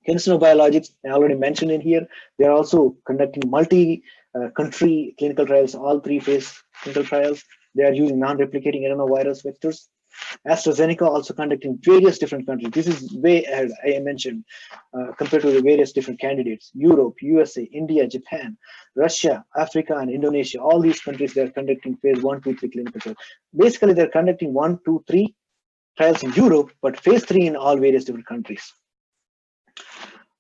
Speaker 3: Consumer Biologics, I already mentioned in here, they are also conducting multi-country clinical trials, all 3 phase clinical trials. They are using non-replicating adenovirus vectors. AstraZeneca also conducting various different countries. This is way ahead, I mentioned, compared to the various different candidates. Europe, USA, India, Japan, Russia, Africa, and Indonesia. All these countries, they're conducting phase 1, 2, 3 clinical trials. Basically, they're conducting 1, 2, 3 trials in Europe, but phase 3 in all various different countries.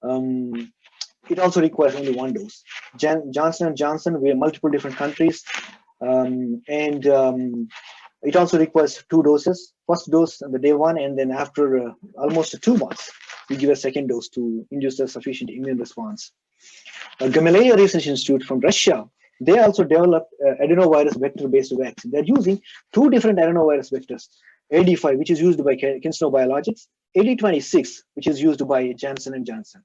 Speaker 3: It also requires only 1 dose. Johnson & Johnson, we have multiple different countries, it also requires 2 doses. First dose on the day 1, and then after almost 2 months, we give a second dose to induce a sufficient immune response. Gamaleya Research Institute from Russia, they also developed adenovirus vector-based vaccine. They're using 2 different adenovirus vectors, AD5, which is used by Consumer Biologics, AD26, which is used by Johnson & Johnson.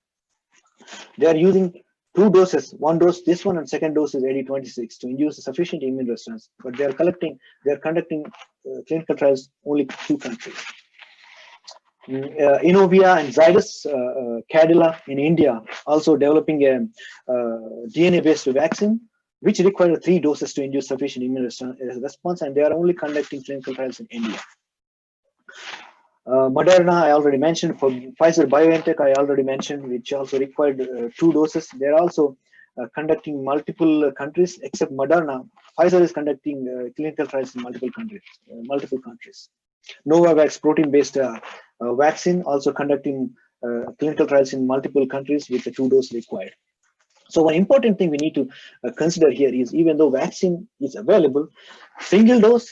Speaker 3: They are using 2 doses, 1 dose this one, and second dose is AD26 to induce a sufficient immune response. But they are conducting clinical trials only 2 countries. Innovia and Zydus Cadila in India also developing a DNA-based vaccine, which requires 3 doses to induce sufficient immune response, and they are only conducting clinical trials in India. Moderna, I already mentioned. For Pfizer BioNTech, I already mentioned, which also required 2 doses. They're also conducting multiple countries, except Moderna. Pfizer is conducting clinical trials in multiple countries. Novavax protein-based vaccine also conducting clinical trials in multiple countries with the 2 doses required. So one important thing we need to consider here is, even though vaccine is available, single dose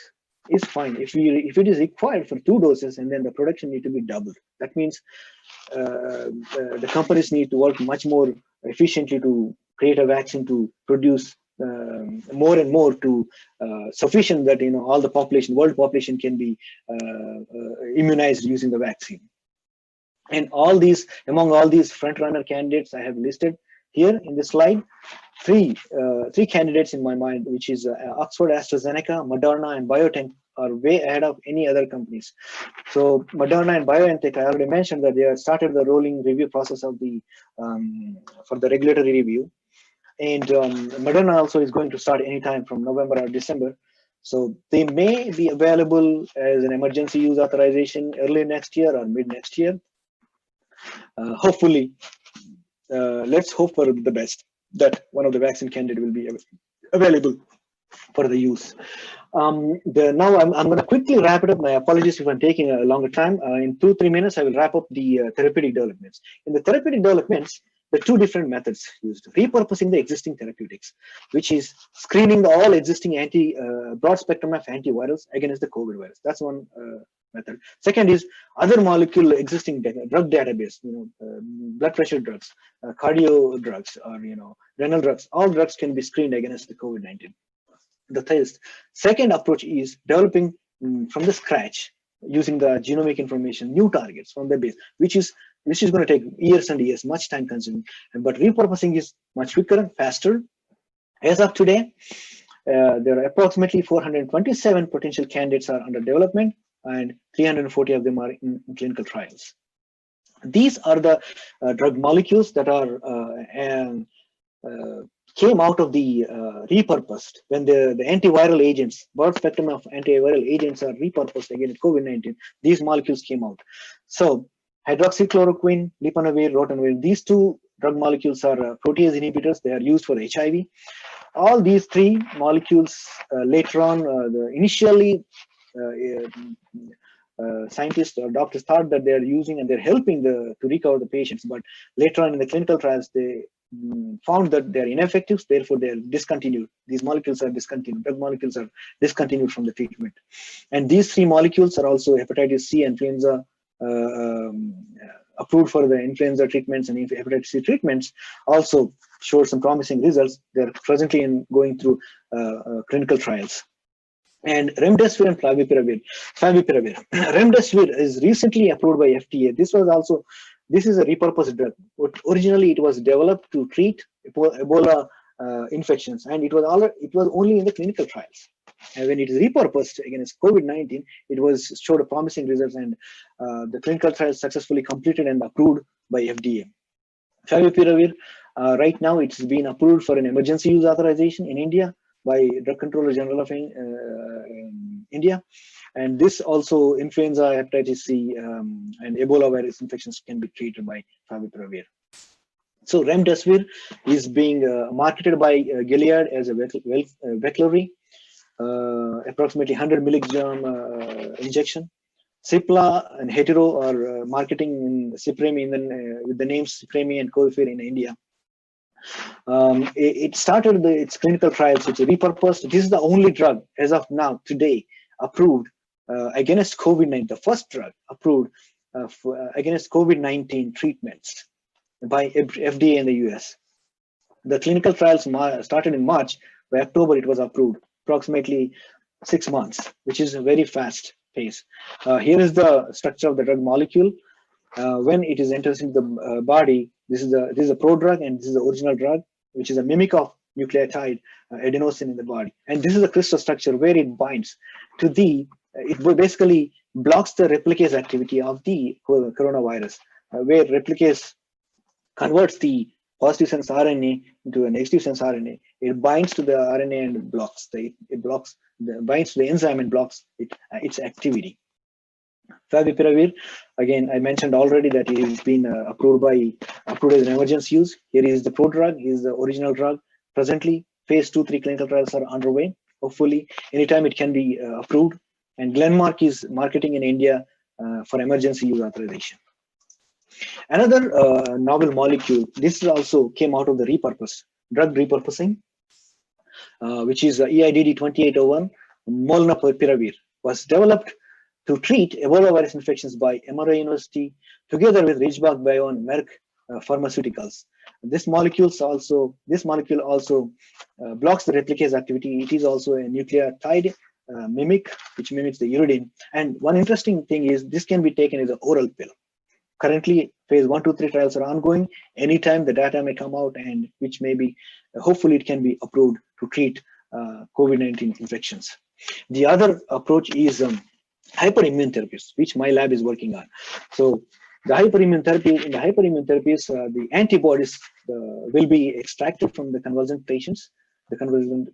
Speaker 3: is fine. If it is required for 2 doses, and then the production need to be doubled, that means the companies need to work much more efficiently to create a vaccine to produce more and more to sufficient that all the world population can be immunized using the vaccine. And among all these front runner candidates I have listed here in this slide, three candidates in my mind, which is Oxford, AstraZeneca, Moderna, and BioNTech, are way ahead of any other companies. So Moderna and BioNTech, I already mentioned that they have started the rolling review process of for the regulatory review, and Moderna also is going to start anytime from November or December. So they may be available as an emergency use authorization early next year or mid next year. Hopefully, let's hope for the best, that one of the vaccine candidate will be available for the use. Now I'm going to quickly wrap it up. My apologies if I'm taking a longer time. In 2-3 minutes, I will wrap up the therapeutic developments. In the therapeutic developments, there are 2 different methods used. Repurposing the existing therapeutics, which is screening all existing broad spectrum of antivirals against the COVID virus. That's one method. Second is other molecule existing drug database, blood pressure drugs, cardio drugs, or renal drugs. All drugs can be screened against the COVID-19. The second approach is developing from the scratch, using the genomic information, new targets from the base, which is going to take years and years, much time consuming. But repurposing is much quicker and faster. As of today, there are approximately 427 potential candidates are under development, and 340 of them are in clinical trials. These are the drug molecules that are came out of the repurposed, when the antiviral agents, broad spectrum of antiviral agents are repurposed against COVID-19, these molecules came out. So hydroxychloroquine, leponavir, ritonavir, these 2 drug molecules are protease inhibitors. They are used for HIV. All these three molecules later on, initially scientists or doctors thought that they are using and they're helping to recover the patients, but later on in the clinical trials, they found that they're ineffective, therefore they're discontinued. These molecules are discontinued, drug molecules are discontinued from the treatment. And these three molecules are also hepatitis C, influenza, approved for the influenza treatments, and hepatitis C treatments also showed some promising results. They're presently going through clinical trials. And remdesivir and favipiravir. Remdesivir is recently approved by FDA. This is a repurposed drug. Originally, it was developed to treat Ebola infections, and it was only in the clinical trials. And when it is repurposed against COVID-19, it showed promising results, and the clinical trials successfully completed and approved by FDA. Favipiravir, right now it's been approved for an emergency use authorization in India by Drug Controller General of India, and this also influenza, hepatitis C, and Ebola virus infections can be treated by favipiravir. So remdesivir is being marketed by Gilead as a Veklury, approximately 100 milligram injection. Cipla and Hetero are marketing Cipremi with the names Cipremi and Covifir in India. It started its clinical trials. It's repurposed. This is the only drug as of now, today, approved against COVID-19, the first drug approved against COVID-19 treatments by FDA in the US. The clinical trials started in March. By October, it was approved, approximately 6 months, which is a very fast pace. Here is the structure of the drug molecule. When it is enters into the body, this is a prodrug, and this is the original drug, which is a mimic of nucleotide adenosine in the body. And this is the crystal structure where it binds to it basically blocks the replicase activity of the coronavirus, where replicase converts the positive sense RNA into a negative sense RNA. It binds to the RNA and binds to the enzyme and blocks its activity. Favipiravir, again, I mentioned already that it has been approved as an emergency use. Here is the prodrug, here is the original drug. Presently, phase 2-3 clinical trials are underway. Hopefully, anytime it can be approved. And Glenmark is marketing in India for emergency use authorization. Another novel molecule, this also came out of the drug repurposing, which is EIDD 2801, molnupiravir, was developed to treat Ebola virus infections by MRI University together with Ridgeback Bio and Merck Pharmaceuticals. This molecule also blocks the replicase activity. It is also a nucleotide mimic, which mimics the uridine. And one interesting thing is this can be taken as an oral pill. Currently, phase 1-3 trials are ongoing. Anytime the data may come out, and which may be, hopefully it can be approved to treat COVID-19 infections. The other approach is hyperimmune therapies, which my lab is working on. So the hyperimmune therapies, the antibodies will be extracted from the convalescent patients, the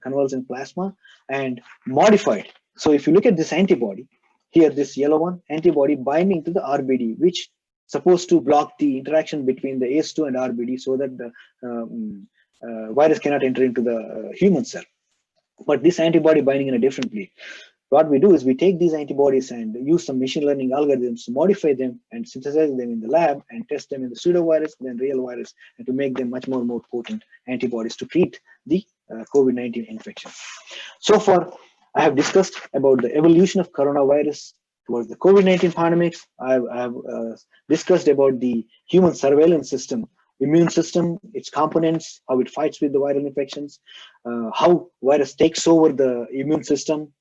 Speaker 3: convalescent plasma, and modified. So if you look at this antibody, here this yellow one, antibody binding to the RBD, which supposed to block the interaction between the ACE2 and RBD so that the virus cannot enter into the human cell. But this antibody binding in a different way. What we do is we take these antibodies and use some machine learning algorithms to modify them and synthesize them in the lab and test them in the pseudovirus, then real virus, and to make them much more potent antibodies to treat the COVID-19 infection. So far, I have discussed about the evolution of coronavirus towards the COVID-19 pandemics. I have discussed about the human surveillance system, immune system, its components, how it fights with the viral infections, how virus takes over the immune system,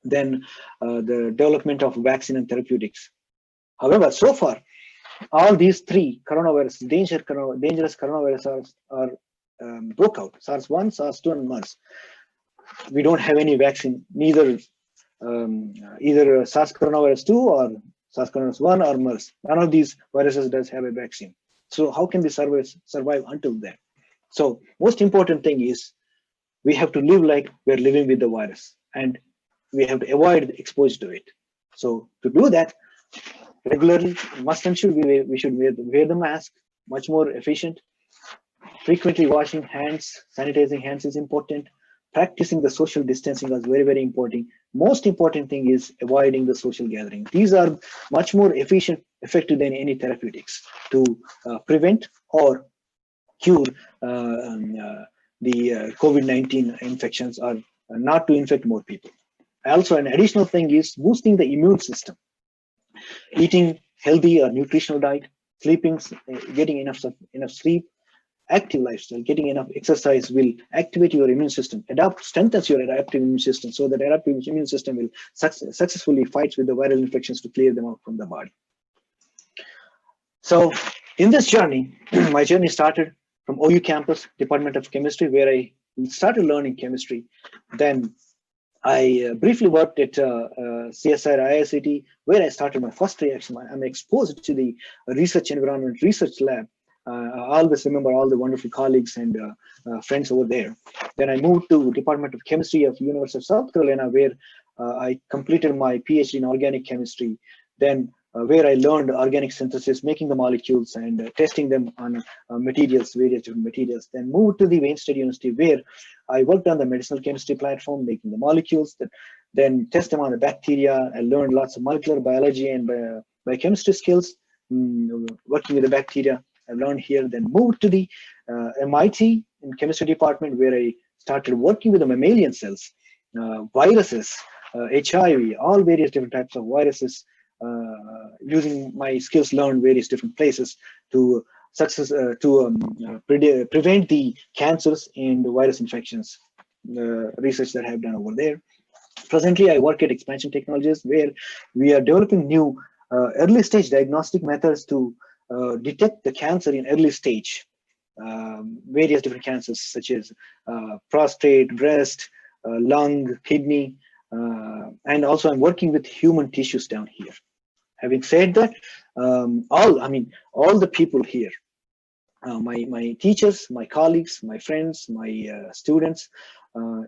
Speaker 3: then the development of vaccine and therapeutics. However, so far, all these three coronaviruses, dangerous coronaviruses are broke out: SARS-1, SARS-2, and MERS. We don't have any vaccine, neither either SARS coronavirus 2 or SARS coronavirus 1 or MERS. None of these viruses does have a vaccine. So how can they survive until then? So most important thing is we have to live like we're living with the virus, and we have to avoid exposure to it. So to do that, regularly, must and should we should wear the mask, much more efficient. frequently washing hands, sanitizing hands is important. Practicing the social distancing is very, very important. Most important thing is avoiding the social gathering. These are much more effective than any therapeutics to prevent or cure the COVID-19 infections, or not to infect more people. Also, an additional thing is boosting the immune system. Eating healthy or nutritional diet, sleeping, getting enough sleep, active lifestyle, getting enough exercise will activate your immune system, strengthens your adaptive immune system, so that adaptive immune system will successfully fight with the viral infections to clear them out from the body. So in this journey, my journey started from OU campus, Department of Chemistry, where I started learning chemistry. Then I briefly worked at CSIR IICT, where I started my first reaction. I'm exposed to the research environment, research lab. I always remember all the wonderful colleagues and friends over there. Then I moved to Department of Chemistry of University of South Carolina, where I completed my Ph.D. in organic chemistry. Then where I learned organic synthesis, making the molecules and testing them on materials, various different materials. Then moved to the Wayne State University, where I worked on the medicinal chemistry platform, making the molecules, then test them on the bacteria. I learned lots of molecular biology and biochemistry skills, working with the bacteria. I learned here, then moved to the MIT in chemistry department, where I started working with the mammalian cells, viruses, HIV, all various different types of viruses, using my skills learned various different places to prevent the cancers and virus infections, research that I have done over there. Presently, I work at Expansion Technologies, where we are developing new early stage diagnostic methods to detect the cancer in early stage, various different cancers such as prostate, breast, lung, kidney, and also I'm working with human tissues down here. Having said that, all the people here, my teachers, my colleagues, my friends, my students,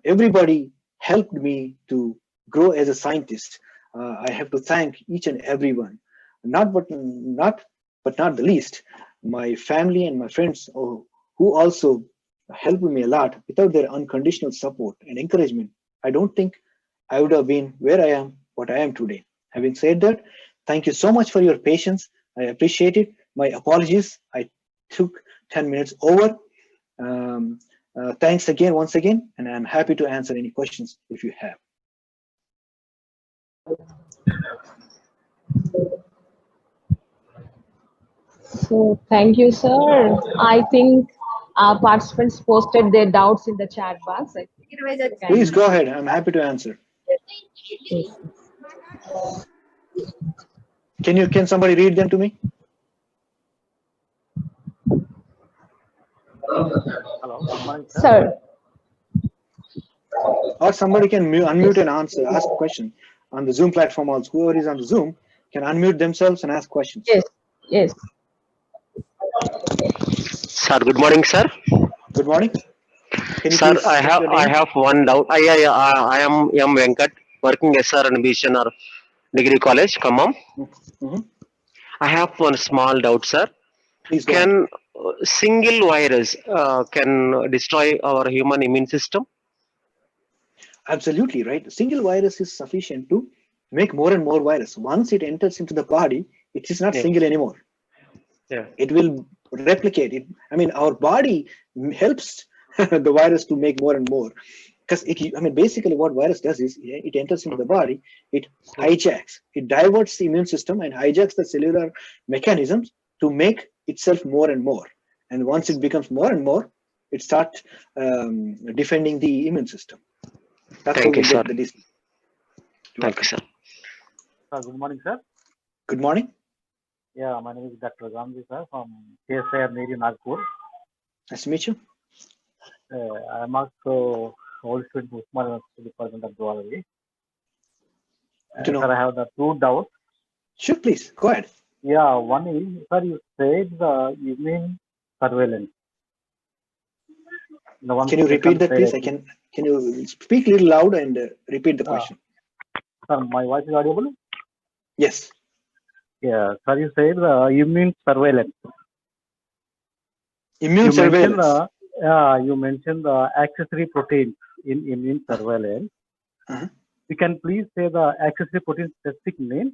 Speaker 3: everybody helped me to grow as a scientist. I have to thank each and everyone, but not the least, my family and my friends, who also helped me a lot. Without their unconditional support and encouragement, I don't think I would have been where I am, what I am today. Having said that, thank you so much for your patience. I appreciate it. My apologies, I took 10 minutes over. Thanks again, once again, and I'm happy to answer any questions if you have.
Speaker 1: So thank you, sir. I think our participants posted their doubts in the chat box.
Speaker 3: Please go ahead. I'm happy to answer.
Speaker 1: Yes.
Speaker 3: Can somebody read them to me?
Speaker 4: Hello, good morning, sir.
Speaker 1: Sir.
Speaker 3: Or somebody can unmute and answer, ask a question on the Zoom platform. Also, whoever is on the Zoom can unmute themselves and ask questions.
Speaker 1: Yes. Yes.
Speaker 5: Sir, good morning, sir.
Speaker 3: Good morning. Can you
Speaker 5: Sir,
Speaker 3: please
Speaker 5: I have one doubt. I am M. Venkat, working SR&BGNR Degree College, Khammam. I have one small doubt, sir.
Speaker 3: Please go
Speaker 5: Can single virus can destroy our human immune system?
Speaker 3: Absolutely right. Single virus is sufficient to make more and more virus. Once it enters into the body, it is not single anymore.
Speaker 5: Yeah.
Speaker 3: It will replicate it. I mean, our body helps the virus to make more and more. Because basically what virus does is it enters into the body, it hijacks, it diverts the immune system and hijacks the cellular mechanisms to make itself more and more. And once it becomes more and more, it starts defending the immune system. That's
Speaker 5: Thank you, sir.
Speaker 3: Thank you,
Speaker 5: sir.
Speaker 4: Good morning, sir.
Speaker 3: Good morning.
Speaker 4: Yeah, my name is Dr. Gamji, sir, from SR&BGNR Nagpur.
Speaker 3: Nice to meet you.
Speaker 4: I'm also old student in Usman Department of Zoology. Sir, I have the two doubts.
Speaker 3: Sure, please go ahead.
Speaker 4: Yeah, one is, sir, you said the immune surveillance.
Speaker 3: Can you repeat that, please? Can you speak a little loud and repeat the question?
Speaker 4: Sir, my voice is audible?
Speaker 3: Yes.
Speaker 4: Yeah, sir, you said the immune surveillance.
Speaker 3: Immune surveillance.
Speaker 4: You mentioned the accessory proteins in immune surveillance. You can please say the accessory protein specific name?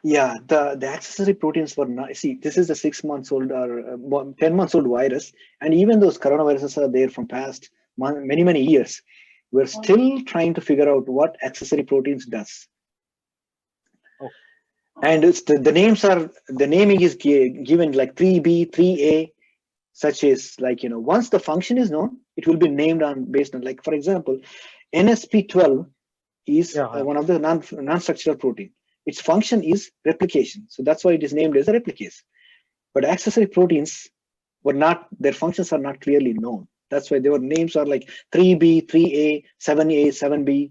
Speaker 3: Yeah, the accessory proteins were not. See, this is a 6 months old or 10 months old virus, and even those coronaviruses are there from past many years. We're still trying to figure out what accessory proteins does. And it's the names are, the naming is given like 3B, 3A, such as like, once the function is known, it will be named on based on, like, for example, NSP12 is one of the non-structural protein. Its function is replication. So that's why it is named as a replicase. But accessory proteins were not, their functions are not clearly known. That's why their names are like 3B, 3A, 7A, 7B,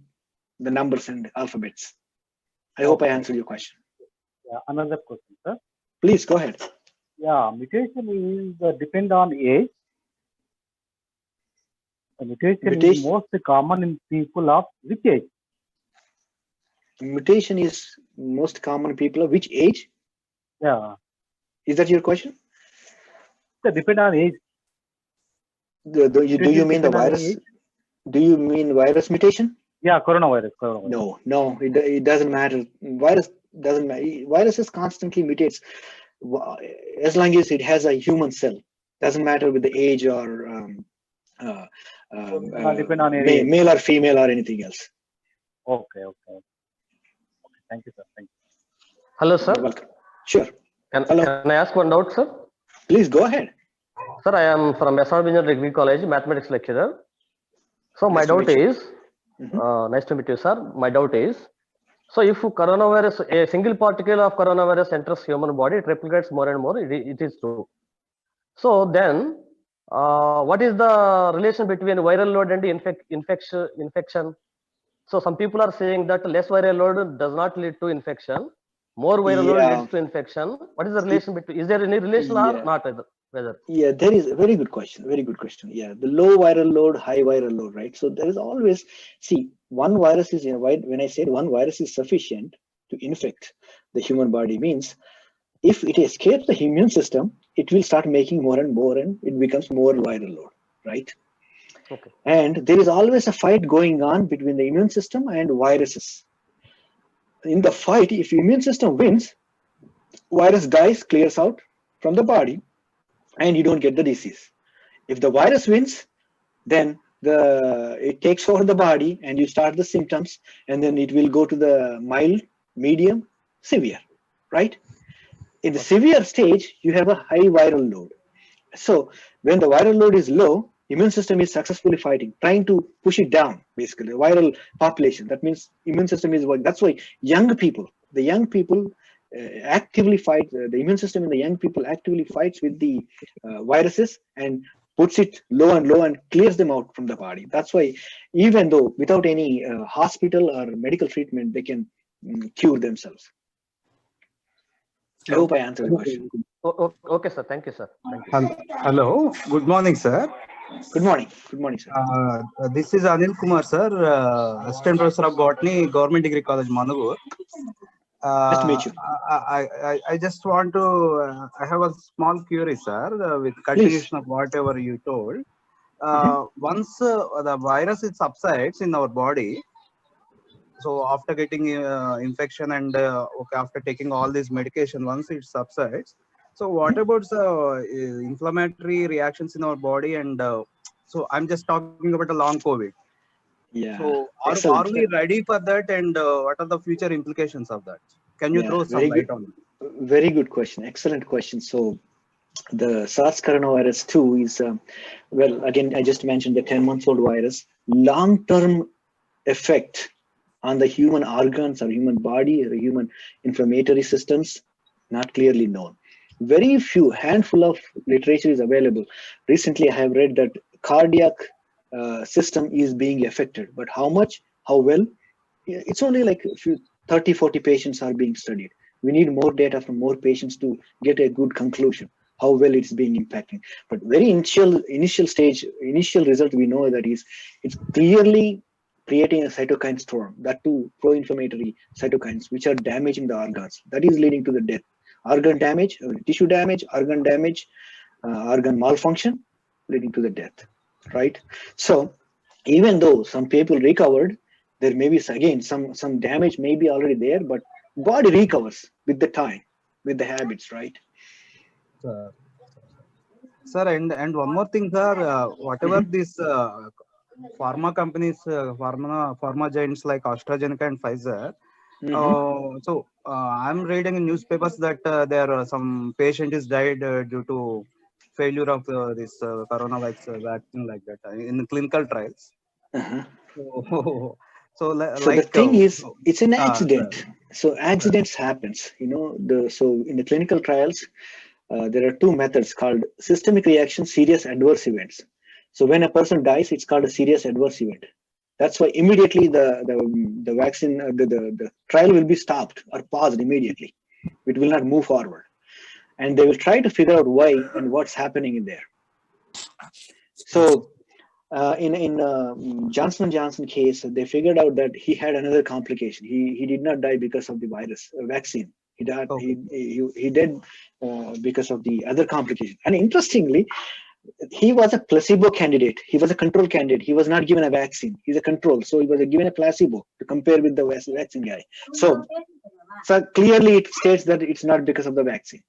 Speaker 3: the numbers and alphabets. I hope I answered your question.
Speaker 4: Yeah, another question, sir.
Speaker 3: Please go ahead.
Speaker 4: Yeah, mutation is depend on age. Mutation is most common in people of which age?
Speaker 3: Mutation is most common in people of which age?
Speaker 4: Yeah.
Speaker 3: Is that your question?
Speaker 4: So depend on age.
Speaker 3: Do you mean the virus? Do you mean virus mutation?
Speaker 4: Yeah, coronavirus.
Speaker 3: No, it doesn't matter. Virus doesn't matter. Viruses constantly mutates as long as it has a human cell. Doesn't matter with the age or
Speaker 4: depend on age.
Speaker 3: Male or female or anything else.
Speaker 4: Okay. Thank you, sir. Thank you.
Speaker 5: Hello, sir.
Speaker 3: You're welcome. Sure.
Speaker 5: Can I ask one doubt, sir?
Speaker 3: Please go ahead.
Speaker 5: Sir, I am from SR&BGNR Degree College, mathematics lecturer. So my doubt is, nice to meet you, sir. My doubt is, so if coronavirus, a single particle of coronavirus enters human body, it replicates more and more. It is true. So then, what is the relation between viral load and infection? So some people are saying that less viral load does not lead to infection. More viral load leads to infection. What is the relation between? Is there any relation or not? Whether?
Speaker 3: Yeah, there is a very good question. Very good question. Yeah, the low viral load, high viral load, right? So there is always, see, one virus is, when I said one virus is sufficient to infect the human body, means if it escapes the immune system, it will start making more and more, and it becomes more viral load, right?
Speaker 5: Okay.
Speaker 3: And there is always a fight going on between the immune system and viruses. In the fight, if the immune system wins, virus dies, clears out from the body, and you don't get the disease. If the virus wins, then it takes over the body and you start the symptoms, and then it will go to the mild, medium, severe, right? In the severe stage, you have a high viral load. So when the viral load is low, immune system is successfully fighting, trying to push it down, basically, the viral population. That means immune system is working. That's why the young people actively fight, the immune system in the young people actively fights with the viruses and puts it low and clears them out from the body. That's why even though without any hospital or medical treatment, they can cure themselves. I hope I answered the question.
Speaker 5: Okay, sir. Thank you, sir. Thank you.
Speaker 6: Hello. Good morning, sir.
Speaker 3: Good morning. Good morning, sir.
Speaker 6: This is Anil Kumar, sir, Assistant Professor of Botany, Government Degree College, Manugur.
Speaker 3: Nice to meet you.
Speaker 6: I just want to, I have a small query, sir, with continuation of whatever you told. Once the virus it subsides in our body, so after getting infection and after taking all this medication, once it subsides, so what about the inflammatory reactions in our body? And so I'm just talking about a long COVID.
Speaker 3: Yeah.
Speaker 6: So are we ready for that? And what are the future implications of that? Can you throw some light on it?
Speaker 3: Very good question. Excellent question. So the SARS coronavirus 2 is, well, again, I just mentioned the 10-month-old virus. Long-term effect on the human organs or human body or human inflammatory systems, not clearly known. Very few, handful of literature is available. Recently, I have read that cardiac system is being affected, but how much, how well, it's only like a few 30-40 patients are being studied. We need more data from more patients to get a good conclusion how well it's being impacting. But very initial stage, initial result, we know that it's clearly creating a cytokine storm, that too pro-inflammatory cytokines, which are damaging the organs. That is leading to the death. Organ damage, tissue damage, organ damage, organ malfunction, leading to the death, right? So even though some people recovered, there may be again some damage may be already there, but body recovers with the time, with the habits, right?
Speaker 6: Sir, and one more thing, sir. Whatever these pharma companies, pharma giants like AstraZeneca and Pfizer. So I'm reading in newspapers that there are some patient is died due to failure of this coronavirus vaccine, like that in clinical trials. So,
Speaker 3: So
Speaker 6: like
Speaker 3: the thing is, it's an
Speaker 6: sir.
Speaker 3: accident. So accidents happens, you know. So in the clinical trials, there are two methods called systemic reaction, serious adverse events. So when a person dies, it's called a serious adverse event. That's why immediately the vaccine, the trial will be stopped or paused immediately. It will not move forward, and they will try to figure out why and what's happening in there. So in Johnson & Johnson case, they figured out that he had another complication. He did not die because of the virus vaccine. He died. He died because of the other complication. And interestingly, he was a placebo candidate. He was a control candidate. He was not given a vaccine. He's a control, so he was given a placebo to compare with the vaccine guy. So clearly it states that it's not because of the vaccine.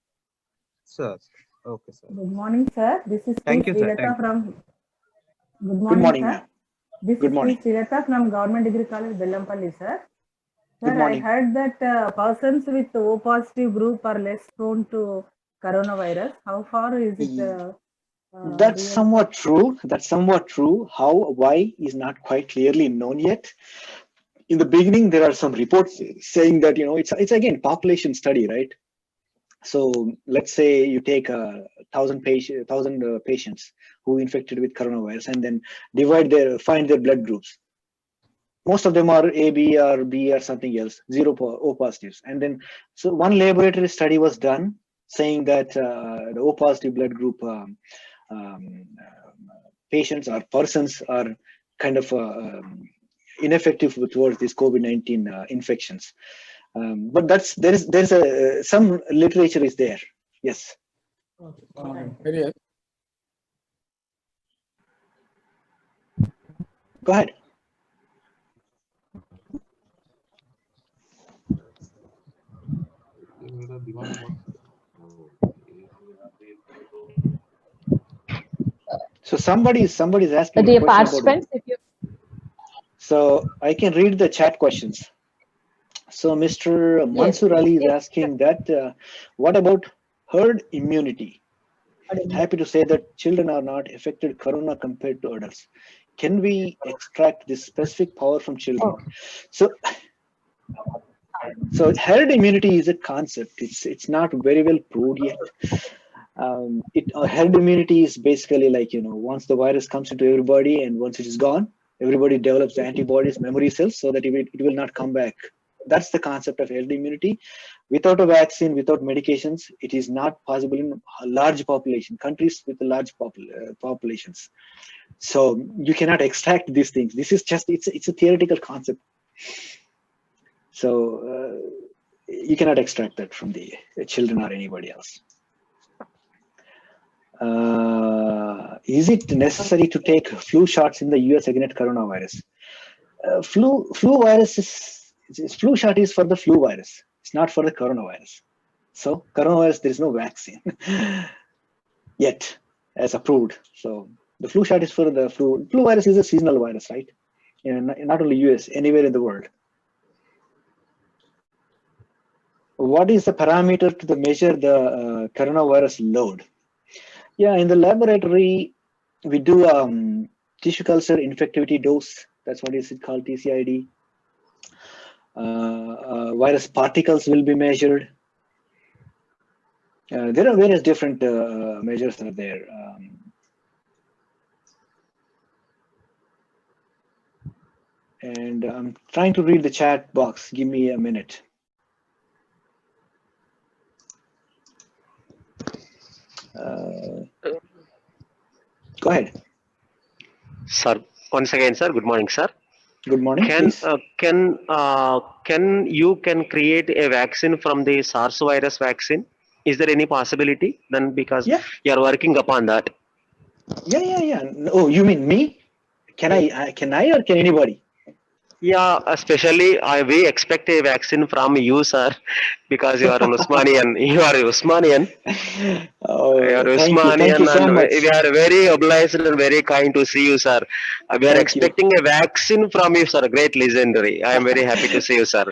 Speaker 6: Sir, okay, sir.
Speaker 7: Good morning, sir. This is
Speaker 6: Thank you, sir.
Speaker 7: Srilata from. Good
Speaker 3: Good morning,
Speaker 7: sir.
Speaker 3: ma'am.
Speaker 7: This
Speaker 3: Good
Speaker 7: is
Speaker 3: morning.
Speaker 7: Srilata from Government Degree College, Bellampalli, sir.
Speaker 3: Good
Speaker 7: Sir, I
Speaker 3: morning.
Speaker 7: heard that persons with O positive group are less prone to coronavirus. How far is it?
Speaker 3: That's
Speaker 7: real?
Speaker 3: somewhat true. That's somewhat true. How, why is not quite clearly known yet. In the beginning, there are some reports saying that, you know, it's again population study, right? So let's say you take 1,000 patients who infected with coronavirus, and then find their blood groups. Most of them are AB or B or something else, zero O positives. And then, so one laboratory study was done saying that the O positive blood group patients or persons are kind of ineffective towards these COVID-19 infections. But there's some literature is there. Yes. Go ahead. So somebody's asking a
Speaker 1: Dear
Speaker 3: question
Speaker 1: participants, if you
Speaker 3: so I can read the chat questions. So Mr. Mansur Ali is asking that what about herd immunity? Happy to say that children are not affected corona compared to adults. Can we extract this specific power from children? So herd immunity is a concept. It's not very well proved yet. Herd immunity is basically like, you know, once the virus comes into everybody and once it is gone, everybody develops the antibodies, memory cells, so that it will not come back. That's the concept of herd immunity. Without a vaccine, without medications, it is not possible in a large population, countries with large populations. So you cannot extract these things. This is just, it's a theoretical concept. So you cannot extract that from the children or anybody else. Is it necessary to take flu shots in the US against coronavirus? Flu shot is for the flu virus. It's not for the coronavirus. So coronavirus, there is no vaccine yet as approved. So the flu shot is for the flu. Flu virus is a seasonal virus, right? Not only US, anywhere in the world. What is the parameter to measure the coronavirus load? Yeah, in the laboratory, we do tissue culture infectivity dose. That's what is it called, TCID. Virus particles will be measured. There are various different measures are there. And I'm trying to read the chat box. Give me a minute. Go ahead.
Speaker 8: Sir, once again, sir. Good morning, sir.
Speaker 3: Good morning.
Speaker 8: Can you create a vaccine from the SARS virus vaccine? Is there any possibility then, because
Speaker 3: Yeah.
Speaker 8: you are working upon that?
Speaker 3: Yeah. Oh, you mean me? Can I or can anybody?
Speaker 8: Yeah, especially we expect a vaccine from you, sir, because you are an Usmanian. You are Usmanian. You are
Speaker 3: Oh, thank you. Thank you
Speaker 8: Usmanian,
Speaker 3: so
Speaker 8: and
Speaker 3: much.
Speaker 8: we are very obliged and very kind to see you, sir. We are
Speaker 3: Thank you.
Speaker 8: expecting a vaccine from you, sir. Great legendary. I am very happy to see you, sir.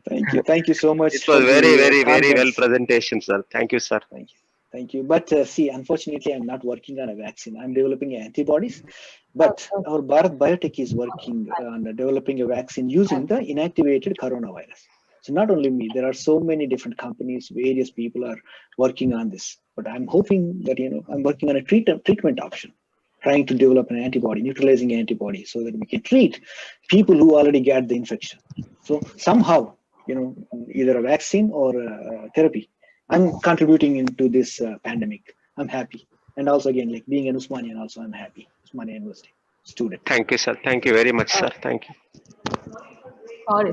Speaker 3: Thank you. Thank you so much
Speaker 8: It
Speaker 3: for
Speaker 8: was very,
Speaker 3: the
Speaker 8: very, very well
Speaker 3: confidence.
Speaker 8: presentation, sir. Thank you, sir.
Speaker 3: Thank you. Thank you. But see, unfortunately, I'm not working on a vaccine. I'm developing antibodies. But our Bharat Biotech is working on developing a vaccine using the inactivated coronavirus. So not only me, there are so many different companies, various people are working on this. But I'm hoping that, I'm working on a treatment option, trying to develop an antibody, neutralizing antibody, so that we can treat people who already got the infection. So somehow, either a vaccine or a therapy, I'm contributing into this pandemic. I'm happy. And also, again, like being an Usmanian, also I'm happy. Usmania University student.
Speaker 8: Thank you, sir. Thank you very much, sir. Thank you.
Speaker 1: Sorry.